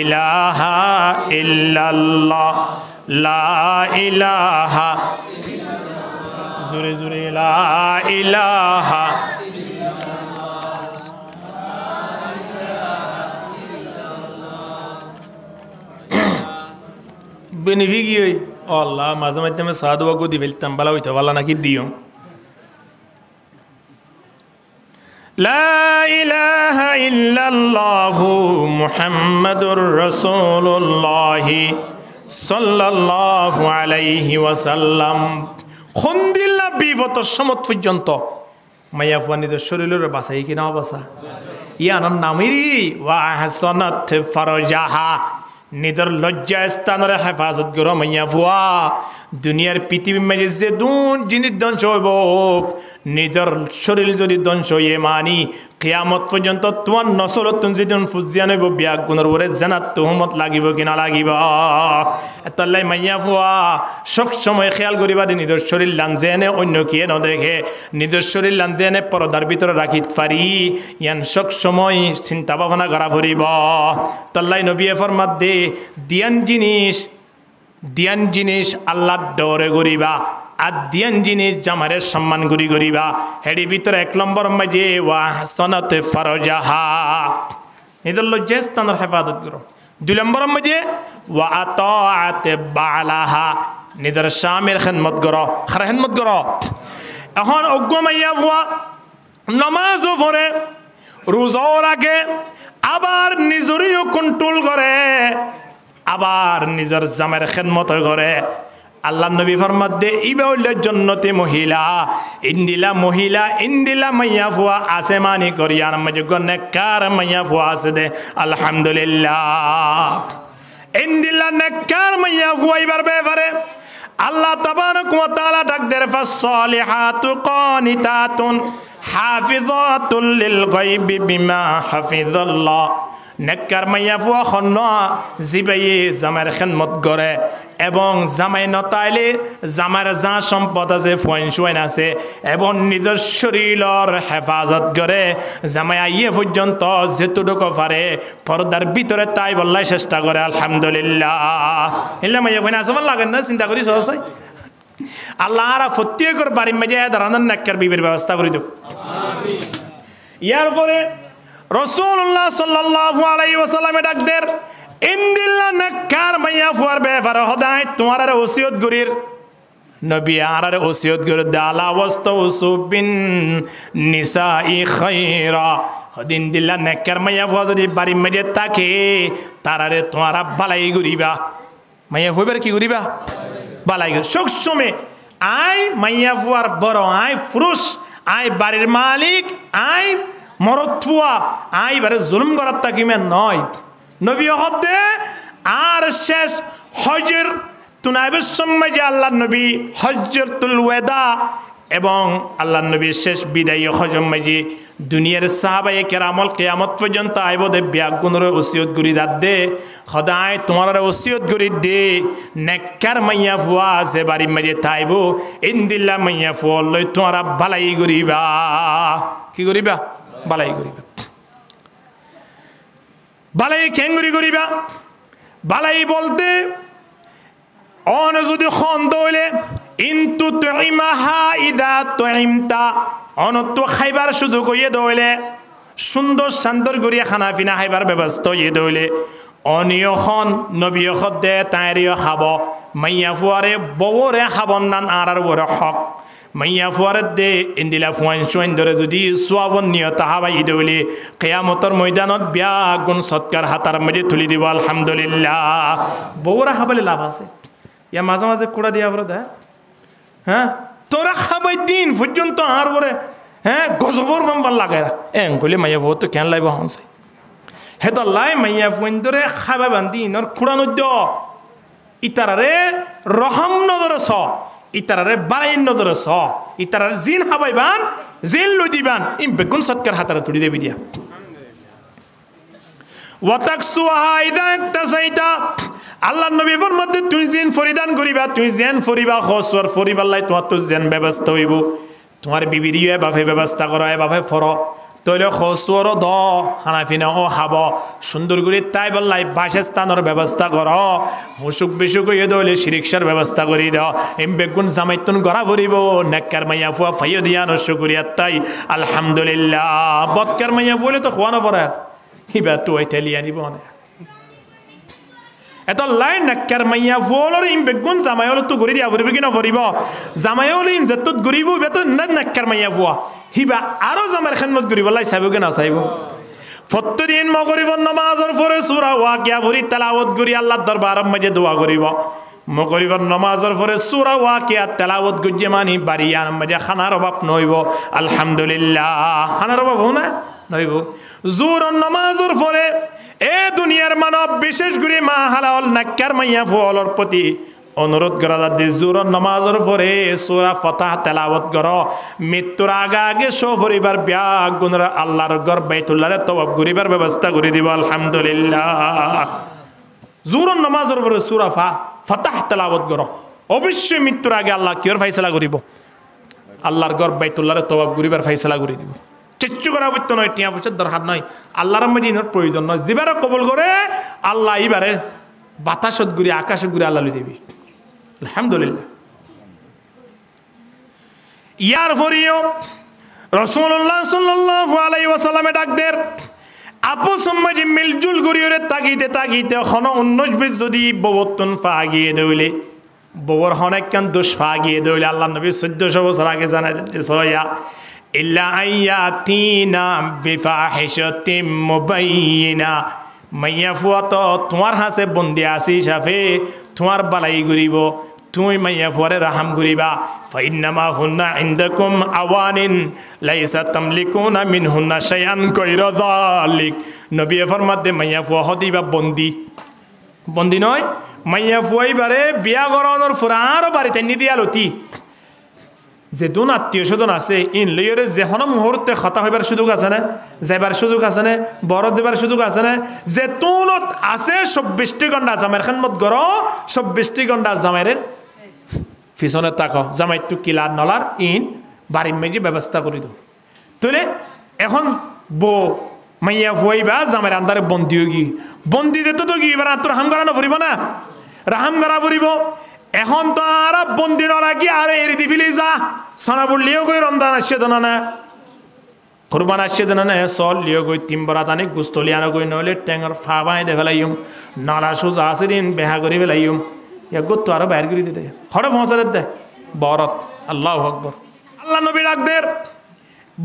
इलाहा इल्लल्लाह ला इलाहा जुरे जुरे ला इलाहा बेनिफिकी अल्लाह माঝে মাঝে मैं साधु को दी ফেলতাম ভালো হইতো ভালো নাকি দিও লা ইলাহা ইল্লাল্লাহু মুহাম্মাদুর রাসূলুল্লাহ সাল্লাল্লাহু আলাইহি ওয়াসাল্লাম খন্দিল্লা বিপত সমত পর্যন্ত মাইয়া ফুয়ানিদের শরীরের বাসাই কিনা বাসা ইয়ানোর নামেরই ওয়া আহসানাত ফারজাহা নিদর লজ্জা স্থানের হেফাজত করো মাইয়া ফুয়া দুনিয়ার পৃথিবী মেজে যে দুন জিনিস ধ্বংস হইব নিদর শরীর যদি ধ্বংস হইয়ে মানি কিয়ামত পর্যন্ত তোমার নসল তুমি যদি ফুজিয়ান হইব বিয়া গুণের উপরে জানাত তুহমত লাগিব কিনা লাগিব এতলাই মাইয়া ফুয়া সব সময় খেয়াল করিবা নিদর শরীর লাঞ্জে এনে অন্য কিয়ে নদেখে নিদর শরীর লাঞ্জে এনে পরদার ভিতরে রাখিত পারি ইয়ান সব সময় চিন্তা ভাবনা করা ফুরিব তল্লাই নবিয়ে ফরমাত দে দিয়ান জিনিস আল্লাহর ডরে করিবা আর দিয়ান জিনিস জামারের সম্মান করি করিবা হেডি ভিতরে 1 নম্বর মাঝে ওয়া হাসানাতে ফারজাহা নিজের লজ্জা স্থানের হেফাজত করো 2 নম্বর মাঝে ওয়া আতাআতে বালাহা নিজের স্বামীর খেদমত করো খেদমত করো এখন অজ্ঞ মাইয়া ফুয়া নামাজও পড়ে রোজাও রাখে আবার নিজেরও কন্ট্রোল করে আবার নিজের জামের খেদমত করে আল্লাহ নবী ফরমাত দে ইবা হইল জন্নতে মহিলা ইন্দিলা মাইয়া ফুয়া আছে মানি করিয়ার মাঝে নেককার মাইয়া ফুয়া আছে দে আলহামদুলিল্লাহ ইন্দিলা নেককার মাইয়া ফুয়া এবার ব্যাপারে আল্লাহ তাবারক ওয়া তাআলা ডাক দেয় ফাসসালিহাতু কানিতাতুন হাফিজাতুল লিল গায়বি বিমা হাফিজাল্লাহ নেককার মাইয়া ফুয়া খন্ন জিবাইয়ে জামার খেদমত করে এবং জামাই নতাইলে জামার যা সম্পদ আছে ফুয়াইন আছে এবং নিজের শরীরের হেফাজত করে জামাই আইয়ে পর্যন্ত যেটুকু পারে পর্দার ভিতরে তাই বললাই চেষ্টা করে আলহামদুলিল্লাহ এলে মাইয়া ফুয়াইন আছে ভাল লাগে না চিন্তা করি সহসাই আল্লাহ আর প্রত্যেকের বাড়ির মাঝে দাঁড়ানোর নেককার বিবির ব্যবস্থা করে দেব ইয়ার পরে রাসূলুল্লাহ সাল্লাল্লাহু আলাইহি ওয়াসাল্লামে ডাক দের ইন্দিল্লা নেককার মাইয়া ফুয়ার ব্যাপারে হদায় তোমার আর ওসিয়ত গরির নবী আর ওসিয়ত গর দালা ওয়াস্তাউসু বিন নিসাই খায়রা হদিন দিল্লা নেককার মাইয়া ফুয়া যদি বাড়ির মাঝে থাকে তারারে তোমারা বালাই গরিবা মাইয়া ফুয়ার কি গরিবা বালাই গরি সবসময় আই মাইয়া ফুয়ার বড় আই পুরুষ আই বাড়ির মালিক আই মরতুয়া আই বারে জুলুম করার তাকিমে নয় নবী হদে আর শেষ হজের তুনাইবের সময় যে আল্লাহ নবী হজ্জতুল ওয়াদা এবং আল্লাহ নবীর শেষ বিদায়ী হজম মাঝে দুনিয়ার সাহাবায়ে কেরামল কিয়ামত পর্যন্ত আইব দে বিয়াগুনরে ওসিয়ত গুরি দাদ দে খোদায় তোমার ওসিয়ত গুরি দে নেককার মাইয়া ফুয়া আছে বাড়ি মাঝে তাইব ইন্দিল্লা মাইয়া ফুয়া লই তোমার বালাই গরিবা কি গরিবা বালাই করিবা বালাই খেঙ্গুরি করিবা বালাই বলতে অন যদি খন্দ হইলে ইন্তু তুইমাহা ইদা তুইমতা অনত খাইবার সুযোগ হইয়ে দইলে সুন্দর শান্তর করিয়া খানা পিনা খাইবার ব্যবস্থা হইয়ে দইলে অনিয়খন নবীয়খন দে তাইরিও খাব মাইয়া ফুয়ারে বউরে খাবন নান আর বড় হক মাইয়া ফুয়ারে দে ইন্দিলা ফুয়াইন সোয়াইন ধরে যদি সোয়াবন নিয় তাহাবাই দইলে কিয়ামতর ময়দানত বিয়া গুণ সৎকার হাতার মাঝে তুলি দিব আলহামদুলিল্লাহ বউরা খাবলে লাভ আছে ইয়া মাঝে মাঝে কুড়া দিয়া বড় দে হ্যাঁ তোরা খাবাই দিন পর্যন্ত আর বলে হ্যাঁ গজবর বাম্বার লাগাই কইলে মাইয়া বউ তো কেন লাইব হনছে হেদ লাই মাইয়া ফুয়াইন ধরে খাবা বান্ধি নর কুড়া নদ্য ইতারারে রহম নজরে স ইতারারে বালাইন নজরে স ইতারারে জিন হাবাইবান জিন লই দিবান ইম বেগুন সৎকার হাতারে তুলি দেবি দিয়া ওয়াতাকসুহা ইদা ইকতাসাইতা আল্লাহ নবী ফরমাতে তুই জিন ফরিদান করিবা তুই জেন ফরিবা খসর ফরিবাল্লাই তোমার তো জেন ব্যবস্থা হইব তোমার বিবিরিও এভাবে ব্যবস্থা করা এভাবে for তৈলে Khasru the হানাফিনা O hub সুন্দর করে তাই বললাই বাসস্থানের ব্যবস্থা কর হুসুক বিসুক হয়ে দইলে শিরিকসার ব্যবস্থা করি দাও এম বেগুন জামাইতুন গড়া ভরিব নেককার মাইয়া ফুয়া ফাইও দিয়া নষ্ট করিয়া তাই আলহামদুলিল্লাহ বদকার মাইয়া বলে তো খোয়ানো পড়ার হিবা তো ইটালিয়া নিব না এত লাইন নেককার মাইয়া ফুয়ার ইম বেগুন জামাইল তো গড়ি দিয়া ভরিব কিনা ভরিব জামাইল ইন যত গরিব বেত নেককার মাইয়া ফুয়া হিবা আরো জামার খেদমত করিব লাই চাইব কেনা চাইব প্রত্যেকদিন মগরিবর নামাজের পরে সূরা ওয়াকিয়া ভরি তেলাওয়াত করি আল্লাহর দরবারের মাঝে দোয়া করিব মগরিবর নামাজের পরে সূরা ওয়াকিয়া তেলাওয়াত গজ্জে মানি বাড়িয়ার মাঝে খানার অভাব নইব আলহামদুলিল্লাহ খানার অভাব হো না নইব জোরন নামাজের পরে এ দুনিয়ার মানব বিশেষ করে মা হালাল নাক্কার মাইয়া ফুয়ালর প্রতি অনুরোধ করা যাচ্ছে জোরন নামাজের পরে সূরা ফাতাহ তেলাওয়াত করো মৃত্যুর আগে আগে সপরিবার ব্যাগ গুণরা আল্লাহর ঘর বাইতুল্লাহরে তওয়াফ করিবার ব্যবস্থা করে দিব আলহামদুলিল্লাহ জোরন নামাজের পরে সূরা ফাতাহ তেলাওয়াত করো অবশ্যই মৃত্যুর আগে আল্লাহ কিয়র ফয়সালা করিব আল্লাহর ঘর বাইতুল্লাহরে তওয়াফ করিবার ফয়সালা করে দিব চেষ্টা করা হইতো নয় টিয়া পয়সার দরকার নয় আল্লাহর মদিনার প্রয়োজন নয় যেবারে কবুল করে আল্লাহ এইবারে বাতাসত ঘুরে আকাশত ঘুরে আল্লাহ দিবি আলহামদুলিল্লাহ ইয়ার পরেও রাসূলুল্লাহ সাল্লাল্লাহু আলাইহি ওয়াসাল্লামে ডাকদের আপু সম্মাজি মিলজুল গরিয়রে তাগিতে তাগিতে খন 19-20 যদি ববতন ফাগিয়ে দইলে ববর হনেক কান দোষ ফাগিয়ে দইলে আল্লাহ নবী 1400 বছর আগে জানাই দিতে সয়া ইল্লা আয়াতিনা বিফাহিশাতিম মুবাইয়িনা মাইয়া ফুয়া তো তোমার হাসে বন্দি আসি সাফে তোমার বালাই গরিব তুমি মাইয়া ফুয়ারে রাহাম গরিবা ফাইন্নামা হুন্না ইনদাকুম আওয়ানিন লাইসা তামলিকুনা মিনহুন্না শাইআন গায়রা যালিক নবী ফরমাতে মাইয়া ফুয়া হদিবা বন্দি নয় মাইয়া ফুয়াই বারে বিয়া গরানোর ফুরারও বাড়িতে নিদিয়ালতি যে দুন আত্মীয় স্বজন আছে ইন লইরে যে কোনো মুহূর্তে কথা হইবার সুযোগ আছে না যাইবার সুযোগ আছে না বড় দেবার সুযোগ আছে না যে তুনত আছে 24 ঘন্টা জামাইর খেদমত করো 24 ঘন্টা জামাইরের পিছনে তাকো জামাই তো কিলার নলার ইন বাড়ির মেজি ব্যবস্থা করে দাও তুলে এখন বো মাইয়া ফুয়াইবা জামাইর আন্দারে বন্দি হই বন্দি যেত তো কি এবার তোর হাম করানো পড়িব না রাহাম করা পড়িব এখন তো আর বন্দি নাকি আর এরি দিবিলি যা সোনা বললিও কই রমজান আসছে দেনা না কুরবান আসছে দেনা না সল লিও কই তিনবার আনি গুস্তলিয়ানো কই নলে ট্যাঙ্গর ফা বানাই দে ফেলাইম নালা সুজা আছে দিন বেহা করি ফেলাইম এগো তো আর বাইর করে দিতে হড়ে পৌঁছা দিতে বরত আল্লাহু আকবার আল্লাহ নবী ডাকদের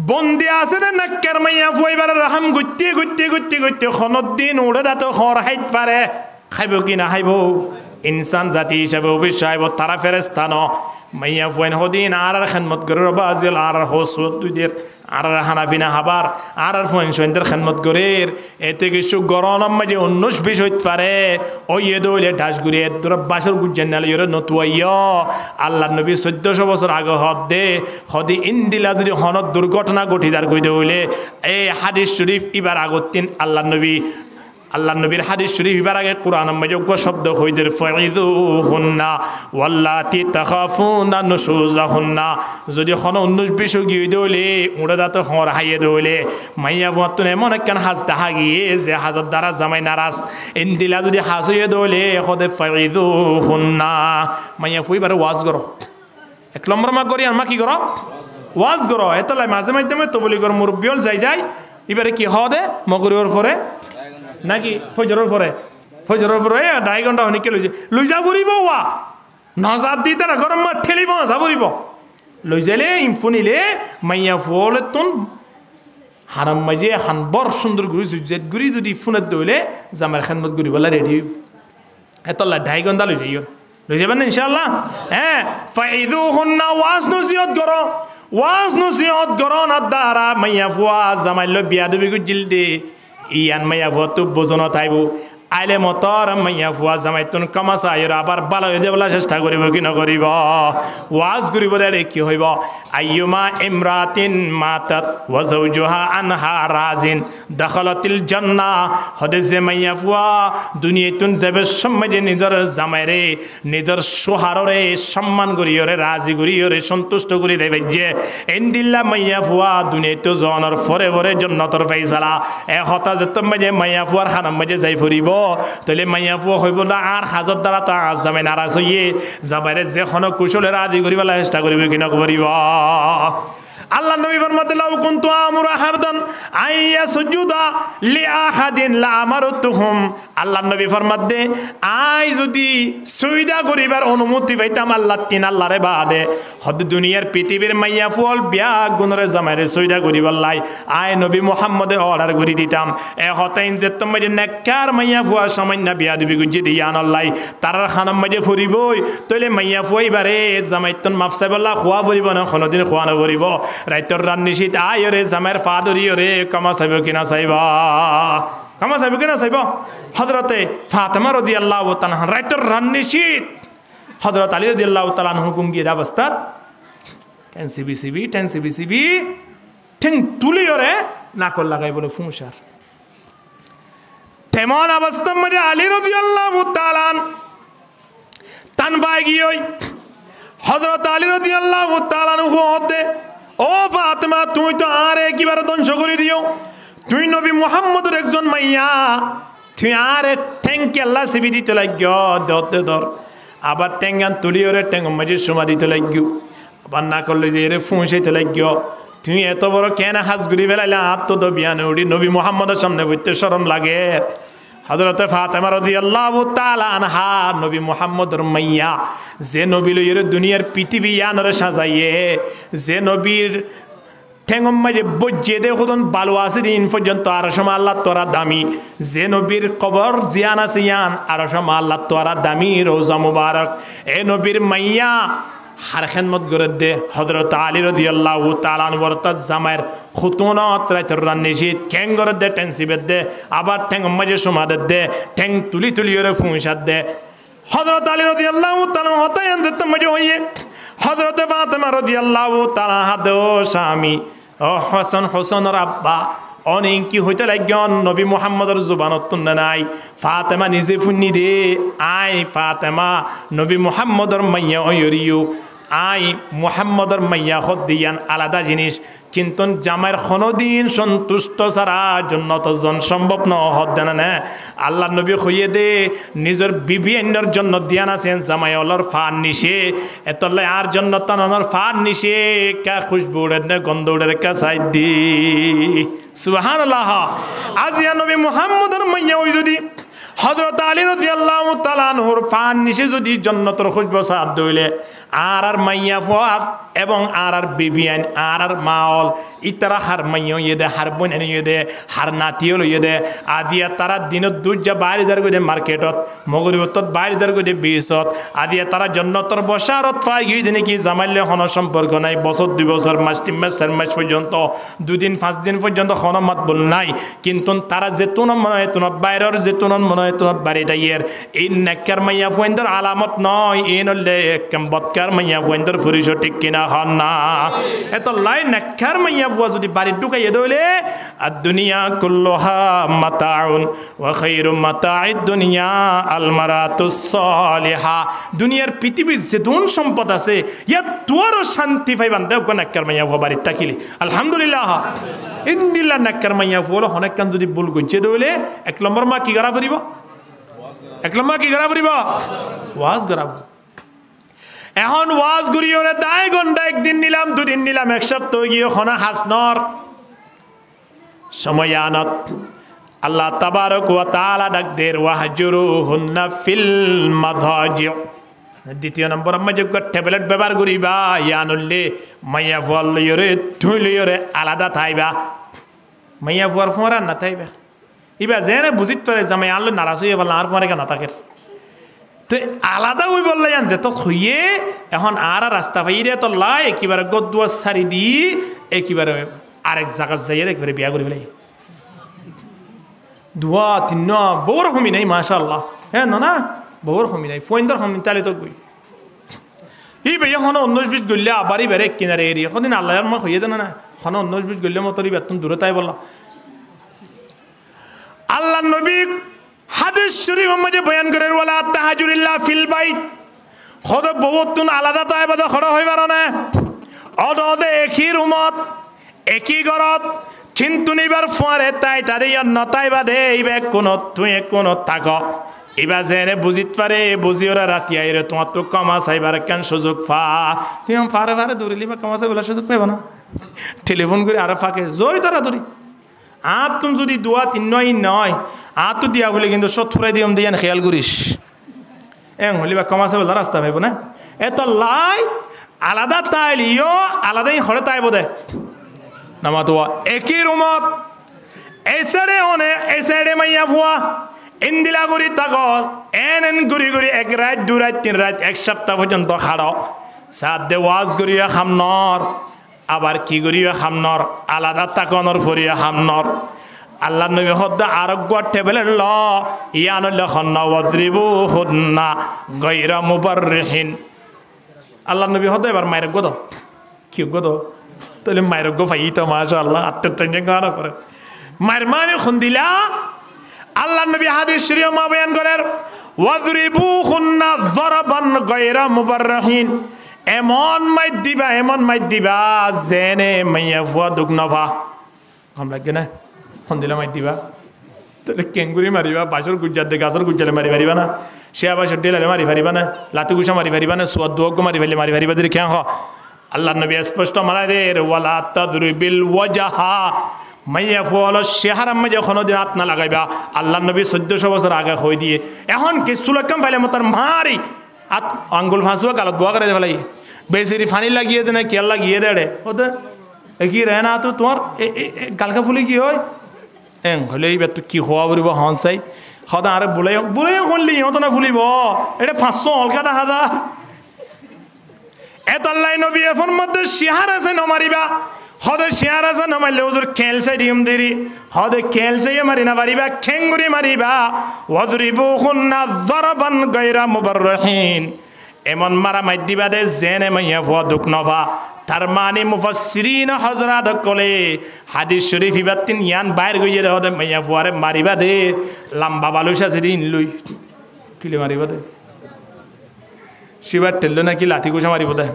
বন্দি আছে না নাক্কার মাইয়া ফুয়াইবার রাহাম গুত্তি গুত্তি গুত্তি গুত্তি খনত দিন উড়ে দাতো খর হাইত পারে খাইব কি না খাইব ইনসান জাতি হিসাবে অবশ্যই তারা ফেরেশতা ন মাইয়া ফুয়াইন হদিন আর খেদমত করে বাজিল আর হোসত দুইদের আর হানাফিনা হাবার আর ফুয়াইন সৈন্দের খেদমত করে এতে কিছু গরম মাঝে 19-20 হইতে পারে ওই এ দইলে ঢাস ঘুরে তোর বাসর গুজ্জান নালে ইরে নতুয়াইয় আল্লাহ নবী 1400 বছর আগে হদ দে হদি ইন্দিলা যদি হনত দুর্ঘটনা ঘটিদার কইতে হইলে এই হাদিস শরীফ ইবার আগতিন আল্লাহ নবীর হাদিস শরীফ ইবার আগে কোরআন মজজ্ঞ শব্দ হইদের ফাইযুহুন্না ওয়াল্লাতি তাখাফুনা নুশুজাহুন্না যদি খন 19-20 গিয়ে দইলে উড়ে দাত হর হাইয়ে দইলে মাইয়া বতন এমন একখান হাজ তাহা গিয়ে যে হাজার দ্বারা জামাই নারাজ ইন্দিলা যদি হাজ হইয়ে দইলে হদে ফাইযুহুন্না মাইয়া ফুইবার ওয়াজ করো 1 নম্বর মা করি আর মা কি করো ওয়াজ করো এতলাই মাঝে মাধ্যমে তবলি কর মুরব্বিয়ল যাই এবারে কি হদে মগরিওর পরে নাকি ফজরের পরে 2.5 ঘন্টা হনিকে লই যা পড়িব ওয়া নজাত দিতে না গরম মা ঠেলিব যা পড়িব লই যাইলে ইমফুনিলে মাইয়া ফুলে তুন হারাম মাঝে হানবর সুন্দর গুরি জুজেত গুরি যদি ফোনত দইলে জামার খেদমত গুরি বলা রেডি এতলা 2.5 ঘন্টা লই যাবেন না ইনশাআল্লাহ হ্যাঁ ফাইযুহুন্না ওয়াজ নসিহত করো না দ্বারা মাইয়া ফুয়া জামাইল বিয়া দেবি গুজিল দে ইয়ান মাইয়া ফুয়া তো বোঝনো তাইব আইলে মতর মাইয়া ফুয়া জামাইতুন কামাসা এর আবার ভালো হয়ে দেবলা চেষ্টা করিব কি না করিব ওয়াজ করিব দেড়ে কি হইব আইয়ুমা ইমরাতিন মাতাত ওয়া যাওজুহা আনহা রাজিন দাখালাতিল জান্নাহ হদে যে মাইয়া ফুয়া দুনিয়াতুন যাবে সম্মানে নিজের জামাইরে নিজের সোহাররে সম্মান করিয়রে রাজি করিয়রে সন্তুষ্ট করি দেবে যে ইনদিল্লা মাইয়া ফুয়া দুনিয়াতে জনের ফরে ফরে জান্নাতের ফাইসালা এ হতা যত মাইয়া ফুয়ার খানাম মাঝে যাই ফুরিব তাহলে মাইয়া ফুয়া হইব না আর হাজার দ্বারা তো জামাই নারাজ হইয়ে জামাইরে যে কোনো কুশলের আদি করিবার চেষ্টা করিব কিনা করিব আল্লাহ নবী ফরমাতে লাউ কুনতু আমুরা হাবদান আইয়াসজুদা লিআহাদিন লা আমারতুহুম আল্লাহ নবী ফরমাত দে আই যদি সুইদা করিবার অনুমতি পাইতাম আল্লাহ তিন আল্লাহরে বাদে হদ দুনিয়ার পৃথিবীর মাইয়া ফুল বিয়া গুণরে জামাইরে সুইদা করিবার লাই আই নবী মুহাম্মদে অর্ডার করে দিতাম এ হতাইন যে তোমার নেককার মাইয়া ফুয়া সামান্য বিয়া দিবি গুজি দিয়া আনলাই তারার খানাম মাঝে ফুরিবই তইলে মাইয়া ফুয়াইবারে জামাইতন মাফসাইবাল্লাহ খোয়া ফুরিব না কোনোদিন খোয়া নভরিব রাইতর রান্নিশিত আয় রে জামাইয়ের ফা ধরি রে কামা চাইব কিনা চাইবা কামা চাইব কিনা চাইব হযরতে ফাতেমা রাদিয়াল্লাহু তাআলা রাইতর রান্নিশিত হযরত আলী রাদিয়াল্লাহু তাআলা হুকুম গিয়ে অবস্থা টেনসিবি ঠেং তুলি ওরে নাকল লাগাই বলে ফুঁসার তেমন অবস্থার মধ্যে আলী রাদিয়াল্লাহু তাআলা তান বাই গিয়ে হযরত আলী রাদিয়াল্লাহু তাআলা হতে ও ফাতেমা তুই তো আর একবারে ধ্বংস করে দিও তুই নবী মুহাম্মদের একজন মাইয়া তুই আর ঠেংকে আল্লাহ সিবি দিতে লাগিও দতে ধর আবার ঠেঙ্গান তুলি ওরে ঠেঙ্গ মাঝে সমা দিতে লাগিও আবার না করলে যে এরে ফুঁসাইতে লাগিও তুই এত বড় কেন হাজ ঘুরি বেলাইলে হাত তো বিয়ানে উঠি নবী মুহাম্মদের সামনে বইতে শরম লাগে হযরতে ফাতেমা রাদিয়াল্লাহু তাআলা আনহা নবী মুহাম্মদের মাইয়া যে নবী লইরে দুনিয়ার পৃথিবী আনরে সাজাইয়ে যে নবীর ঠেঙ্গম মাঝে বজ্জে দে খুদন বালু আছে দিন পর্যন্ত আর সময় আল্লাহ তোরা দামি যে নবীর কবর জিয়ান আছে ইয়ান আর সময় আল্লাহ তোরা দামি রোজা মুবারক এ নবীর মাইয়া হার খেদমত করে দে হযরত আলী রাদিয়াল্লাহু তাআলা বরতাত জামাইর খুতুনত রাইতর রান্নিশিত ঠ্যাং করে দে টেনসিবের দে আবার ঠ্যাং মাঝে সমাদের দে ঠ্যাং তুলি ওরে ফুঁসাদ দে হযরত আলী রাদিয়াল্লাহু তাআলা হতায়ান দে মাঝে হইয়ে হযরত ফাতেমা রাদিয়াল্লাহু তাআলা হাদে ও স্বামী ও হোসেনের আব্বা অনেক কি হইতে লাগন নবী মুহাম্মদের জুবানত নাই ফাতেমা নিজে ফুন্নি দে আই ফাতেমা নবী মুহাম্মদের মাইয়া হইরিও আই মুহাম্মদের মাইয়া হদ দিয়ান আলাদা জিনিস কিন্তু জামাইর কোনোদিন সন্তুষ্ট ছাড়া জন্য তো জন সম্ভব ন হদ দেন না আল্লাহ নবী হইয়ে দে নিজের বিবি অন্যর জন্য দিয়ান আছেন জামাই অলর ফান নিশে এতলে আর জন্য তানোর ফান নিশে কা খুশবু উড়ে না গন্ধ উড়ে কা সাইড দি সুবহানাল্লাহ আজিয়া নবী মুহাম্মদের মাইয়া হই যদি হযরত আলী রাদিয়াল্লাহু তাআলা আনহুর ফান নিশে যদি জান্নাতের খুশবু সাদ দইলে আর মাইয়া ফুয়ার এবং আর বিবিয়ান আর মাওল ইতারা হার মাইয়া ইয়েদে হার বোন এনে ইয়েদে হার নাতিও ইয়েদে আদিয়া তারা দিনত দুইজা বাইরে যার গদে মার্কেটত মগরিবত বাইরে যার গদে বিশত আদিয়া তারা জান্নাতের বশারত পাই গই দিনে কি জামাইলে হন সম্পর্ক নাই বছর 2 বছর মাস 3 মাস 4 মাস পর্যন্ত 2 দিন 5 দিন পর্যন্ত হন মাতবল নাই কিন্তু তারা যেতুন মনে হয় তুন বাইরের যেতুন মনে হয় তুন বাড়ি দাইয়ের এই নেককার মাইয়া ফুয়েন্দর আলামত নয় এনলে কম্বত নেককার মাইয়া ফুয়েন্দর ফুরিশো ঠিক কিনা হন না এত লাই নেককার মাইয়া ফুয়া যদি বাড়ি ঢুকাইয়ে দইলে আর দুনিয়া কুল্লুহা মাতাউন ওয়া খায়রু মাতাইদ দুনিয়া আল মারাতুস সালিহা দুনিয়ার পৃথিবীর যে ধন সম্পদ আছে ইয়া তোরও শান্তি পাইবান দেও কোন নেককার মাইয়া ফুয়া বাড়ি থাকিলে আলহামদুলিল্লাহ ইনদিল্লাহ নেককার মাইয়া ফুয়া অনেক কান যদি ভুল গইছে দইলে এক নম্বর মা কি করা করিব এক নম্বর কি করা করিব ওয়াজ করাবো এখন ওয়াজ করি ওরে দায় ঘন্টা একদিন নিলাম দুদিন নিলাম এক সপ্তাহ গিয়ে খনা হাসনর সময় আনত আল্লাহ তাবারক ওয়া তাআলা ডাক দের ওয়াহজুরুহুন্না ফিল মাদাজি দ্বিতীয় নম্বর আমি যোগ্য ট্যাবলেট ব্যবহার করিবা ইয়ানুল্লে মাইয়া ফুয়ার লইরে তুই লইরে আলাদা থাইবা মাইয়া ফুয়ার ফোঁরা না থাইবা ইবা যেনে বুঝিত পারে জামাই আনলো নারাজ হয়ে বললাম আর ফোঁরে কেন থাকে তো আলাদা ওই বললাই আনতে তো খুইয়ে এখন আর রাস্তা পাই রে তো লাই একেবারে গদুয়া সারি দি একেবারে আরেক জায়গা যাই একবারে বিয়া করি ফেলাই দুয়া তিন বউর হমি নাই মাশাআল্লাহ হ্যাঁ না বউর হমি নাই ফোয়েন্দর হমি তাহলে তো গই ই ভাই এখন 19-20 গল্লে আবারই বেড়ে কিনারে এরি এখন আল্লাহর মা হইয়ে দেন না এখন 19-20 গল্লে মতরি বেতন দূরে তাই বললা আল্লাহ নবী হাদিস শরীফ মধ্যে বয়ান করেন ওয়ালা তাহাজুরিল্লাহ ফিল বাইত খদ বহুতুন আলাদা তাইবাদ খড় হইবার না অদে একই রুমত একই ঘরত কিন্তু নিবার ফোয়ারে তাই তাদের নতাই বাদে এইবে কোনো তুই কোনো থাক এবার জেনে বুঝিত পারে বুঝি ওরা রাতি আইরে তোমার তো কমা চাইবার কেন সুযোগ ফা তুই ফারে ফারে দৌড়িলি বা কমা চাইবার সুযোগ পাইব না টেলিফোন করে আরো ফাঁকে জয় তারা ধরি আর তুমি যদি দুয়া তিন নয় তো দিয়া বলে কিন্তু সত ফুরাই দিয়ম দিয়ান খেয়াল করিস হলিবা কমাছে বলে রাস্তা ভাইব না এত লাই আলাদা তাইলিও আলাদাই হরে তাই বোধে নামা তো একই রুমত এই সাইডে মাইয়া ফুয়া ইন্দিলা গুড়ি তাকস এন গুড়ি গুড়ি 1 রাত 2 রাত 3 রাত 1 সপ্তাহ পর্যন্ত খাড়ো সাত দে ওয়াজ করিয়া খামনর আবার কি করিয়া খামনর আলাদা তাকনর ফরিয়া খামনর আল্লাহ নবী হদ্দা আরোগ্য টেবিলের ল ইয়ান লখন্না ওয়াদ্রিবু হুন্না গায়রা মুবাররিহিন আল্লাহ নবী হদ্দা এবার মায়ের গদ কি গদ তাহলে মায়ের গো ভাই তো মাশাআল্লাহ আত্মটাইনে গানা করে মায়ের মানে খুন্দিলা আল্লাহ নবী হাদিস শরীফ মা বয়ান করেন ওয়াযরিবু হুন্না যরবান গায়রা মুবাররিহিন এমন মাইত দিবা জেনে মাইয়া ফুয়া দুখ নভা কম লাগে না খুন্দিলা মাইত দিবা তাহলে কেঙ্গুরি মারিবা বাসর গুজ্জার দে গাছর গুজ্জালে মারি পারিবা না সে বাসর ডেলারে মারি পারিবা না লাতু গুছা মারি পারিবা না সোয়াদ দুয়াগ মারি পারিবা দিলে কেন আল্লাহ নবী স্পষ্ট মারা দে ওয়ালা তাদরিবিল ওয়াজহা মাইয়া ফুয়াল চেহারা মাঝে কোনোদিন হাত না লাগাইবা আল্লাহ নবী 1400 বছর আগে হয়ে দিয়ে এখন কি সুলকাম পাইলে মতার মারি হাত আঙ্গুল ফাঁসুয়া গালত বোয়া করে ফেলাই বেসিরি ফানি লাগিয়ে দে না কেল লাগিয়ে দেড়ে ওতে কি রে না তো তোমার গালকা ফুলি কি হয় হলে এইবার তো কি হওয়া বলিব হনসাই সদা আরে বলে শুনলি ইহঁত না ফুলিব এটা 500 অলকা দেখা দা এতাল্লাই নবী এখন মধ্যে শিহার আছে নমারিবা হদে শিহার আছে নমাইলে ওদের খেলছে দিম দেরি হদে খেলছে মারি না পারিবা খেঙ্গুরি মারিবা ওয়াদরিবু হুন্না যরবান গায়রা মুবাররিহিন এমন মারা মাই দিবা দে জেনে মাইয়া ফুয়া দুঃখ নভা তার মানে মুফাসসিরিন হযরত কলে হাদিস শরীফ ইবাতিন ইয়ান বাইর গইয়ে দে হদে মাইয়া ফুয়ারে মারিবা দে লম্বা বালুসা সেদিন লই কিলে মারিবা দে শিবার টেললো নাকি লাথি কুসা মারিব দে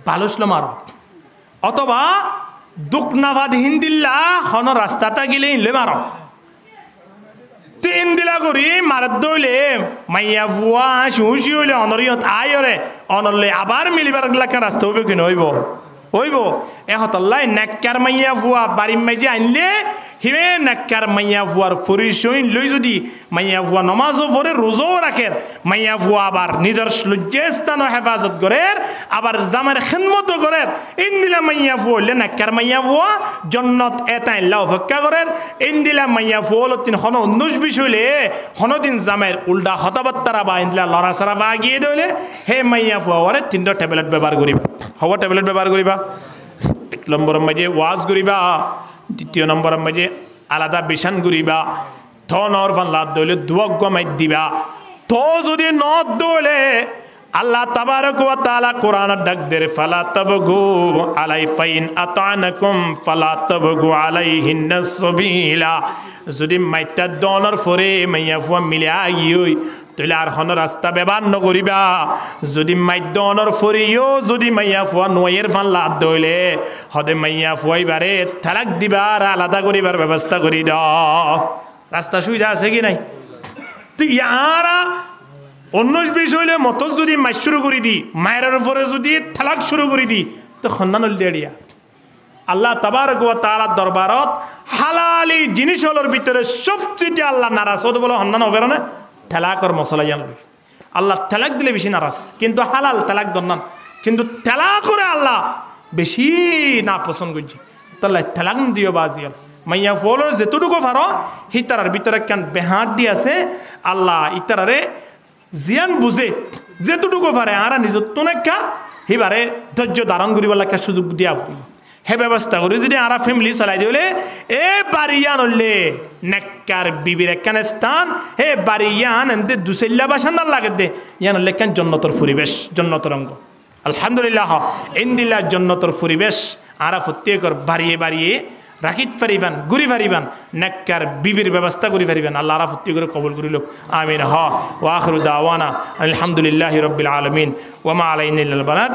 বালুসলো মারো অথবা দুঃখ নাভাদ হিন্দিল্লা হন রাস্তাটা গেলে ইনলে মারো তিন দিলা করি মারাত দইলে মাইয়া বুয়া শুশি হইলে অনরিয়ত আয়রে অনরলে আবার মিলিবার লাগা রাস্তা হইব কি হইব এহতল্লাই নাক্কার মাইয়া বুয়া বাড়ি মাইজে আনলে হিমে নাক্কার মাইয়া বুয়ার পরিচয় লই যদি মাইয়া বুয়া নমাজও পড়ে রোজাও রাখে মাইয়া বুয়া আবার নিজের লজ্জাস্থান হেফাজত করে আবার জামার খিদমত করে ইন্দিলা মাইয়া বুয়া হইলে নাক্কার মাইয়া বুয়া জন্নত এতাই লাভ অপেক্ষা করে ইন্দিলা মাইয়া বুয়া তিন হন 19-20 হইলে হনদিন জামের উল্টা হতাবাত্তারা বা ইন্দিলা লড়াছাড়া বা গিয়ে দইলে হে মাইয়া বুয়া ওরে 3টা ট্যাবলেট ব্যবহার করিবা হওয়া ট্যাবলেট ব্যবহার করিবা 1 নম্বর মাঝে ওয়াজ করিবা 2 নম্বর মাঝে আলাদা বিশান করিবা থনর ফাল্লা দইলে দুয়াগ্য মাই দিবা তো যদি নদ দইলে আল্লাহ তাবারক ওয়া তাআলা কোরআন ডাক দের ফালা তাবগু আলাই ফাইন আতানাকুম ফালা তাবগু আলাইহিন সাবিলা যদি মাইতা দনর ফরে মাইয়া ফুয়া মিলে আইই তাহলে আর হন রাস্তা ব্যবহার নকরিবা যদি মাইদনর ফরিও যদি মাইয়া ফুয়া নয়ের ফাল্লা দইলে হদে মাইয়া ফুয়াইবারে তালাক দিবার আলাদা করিবার ব্যবস্থা করি দাও রাস্তা সুবিধা আছে কি নাই তো ইয়ারা 19-20 হইলে মত যদি মাই শুরু করে দি মায়ের উপরে যদি তালাক শুরু করে দি তো খন্নানল দেড়িয়া আল্লাহ তাবারক ওয়া তাআলার দরবারত হালালি জিনিস হলোর ভিতরে সবচেয়ে আল্লাহ নারাজ হতে বলে হন্নান হবে না তালাকর মশলা জানবে আল্লাহ তালাক দিলে বেশি নারাজ কিন্তু হালাল তালাক দন্নান কিন্তু তালাক করে আল্লাহ বেশি না পছন্দ করছি তাহলে তালাক দিও বাজিয়াল মাইয়া ফলোর যেতটুকু পারো হিতারার ভিতরে কেন বেহাত দি আছে আল্লাহ ইতারারে জিয়ান বুঝে যেতটুকু পারে আরা নিজের তোনেকা হিবারে ধৈর্য ধারণ করিবার একটা সুযোগ দিয়া হে ব্যবস্থা করি যদি আরা ফ্যামিলি চালাই দিলে এ বাড়িয়ান হলে নেককার বিবির একখান স্থান হে বাড়িয়ান এনতে দুসেল্লা বাসান্দার লাগে দে ইয়ান হলে কেন জন্নতর পরিবেশ জন্নতর অঙ্গ আলহামদুলিল্লাহ ইন্দিল্লাহ জন্নতর পরিবেশ আরা প্রত্যেকর বাড়িয়ে বাড়িয়ে রাখিত পারিবান ঘুরি পারিবান নেককার বিবির ব্যবস্থা করি পারিবান আল্লাহ আরা প্রত্যেক করে কবুল করিল আমিন হ ওয়া আখিরু দাওয়ানা আলহামদুলিল্লাহি রাব্বিল আলামিন ওয়া মা আলাইনা ইল্লাল বালাগ।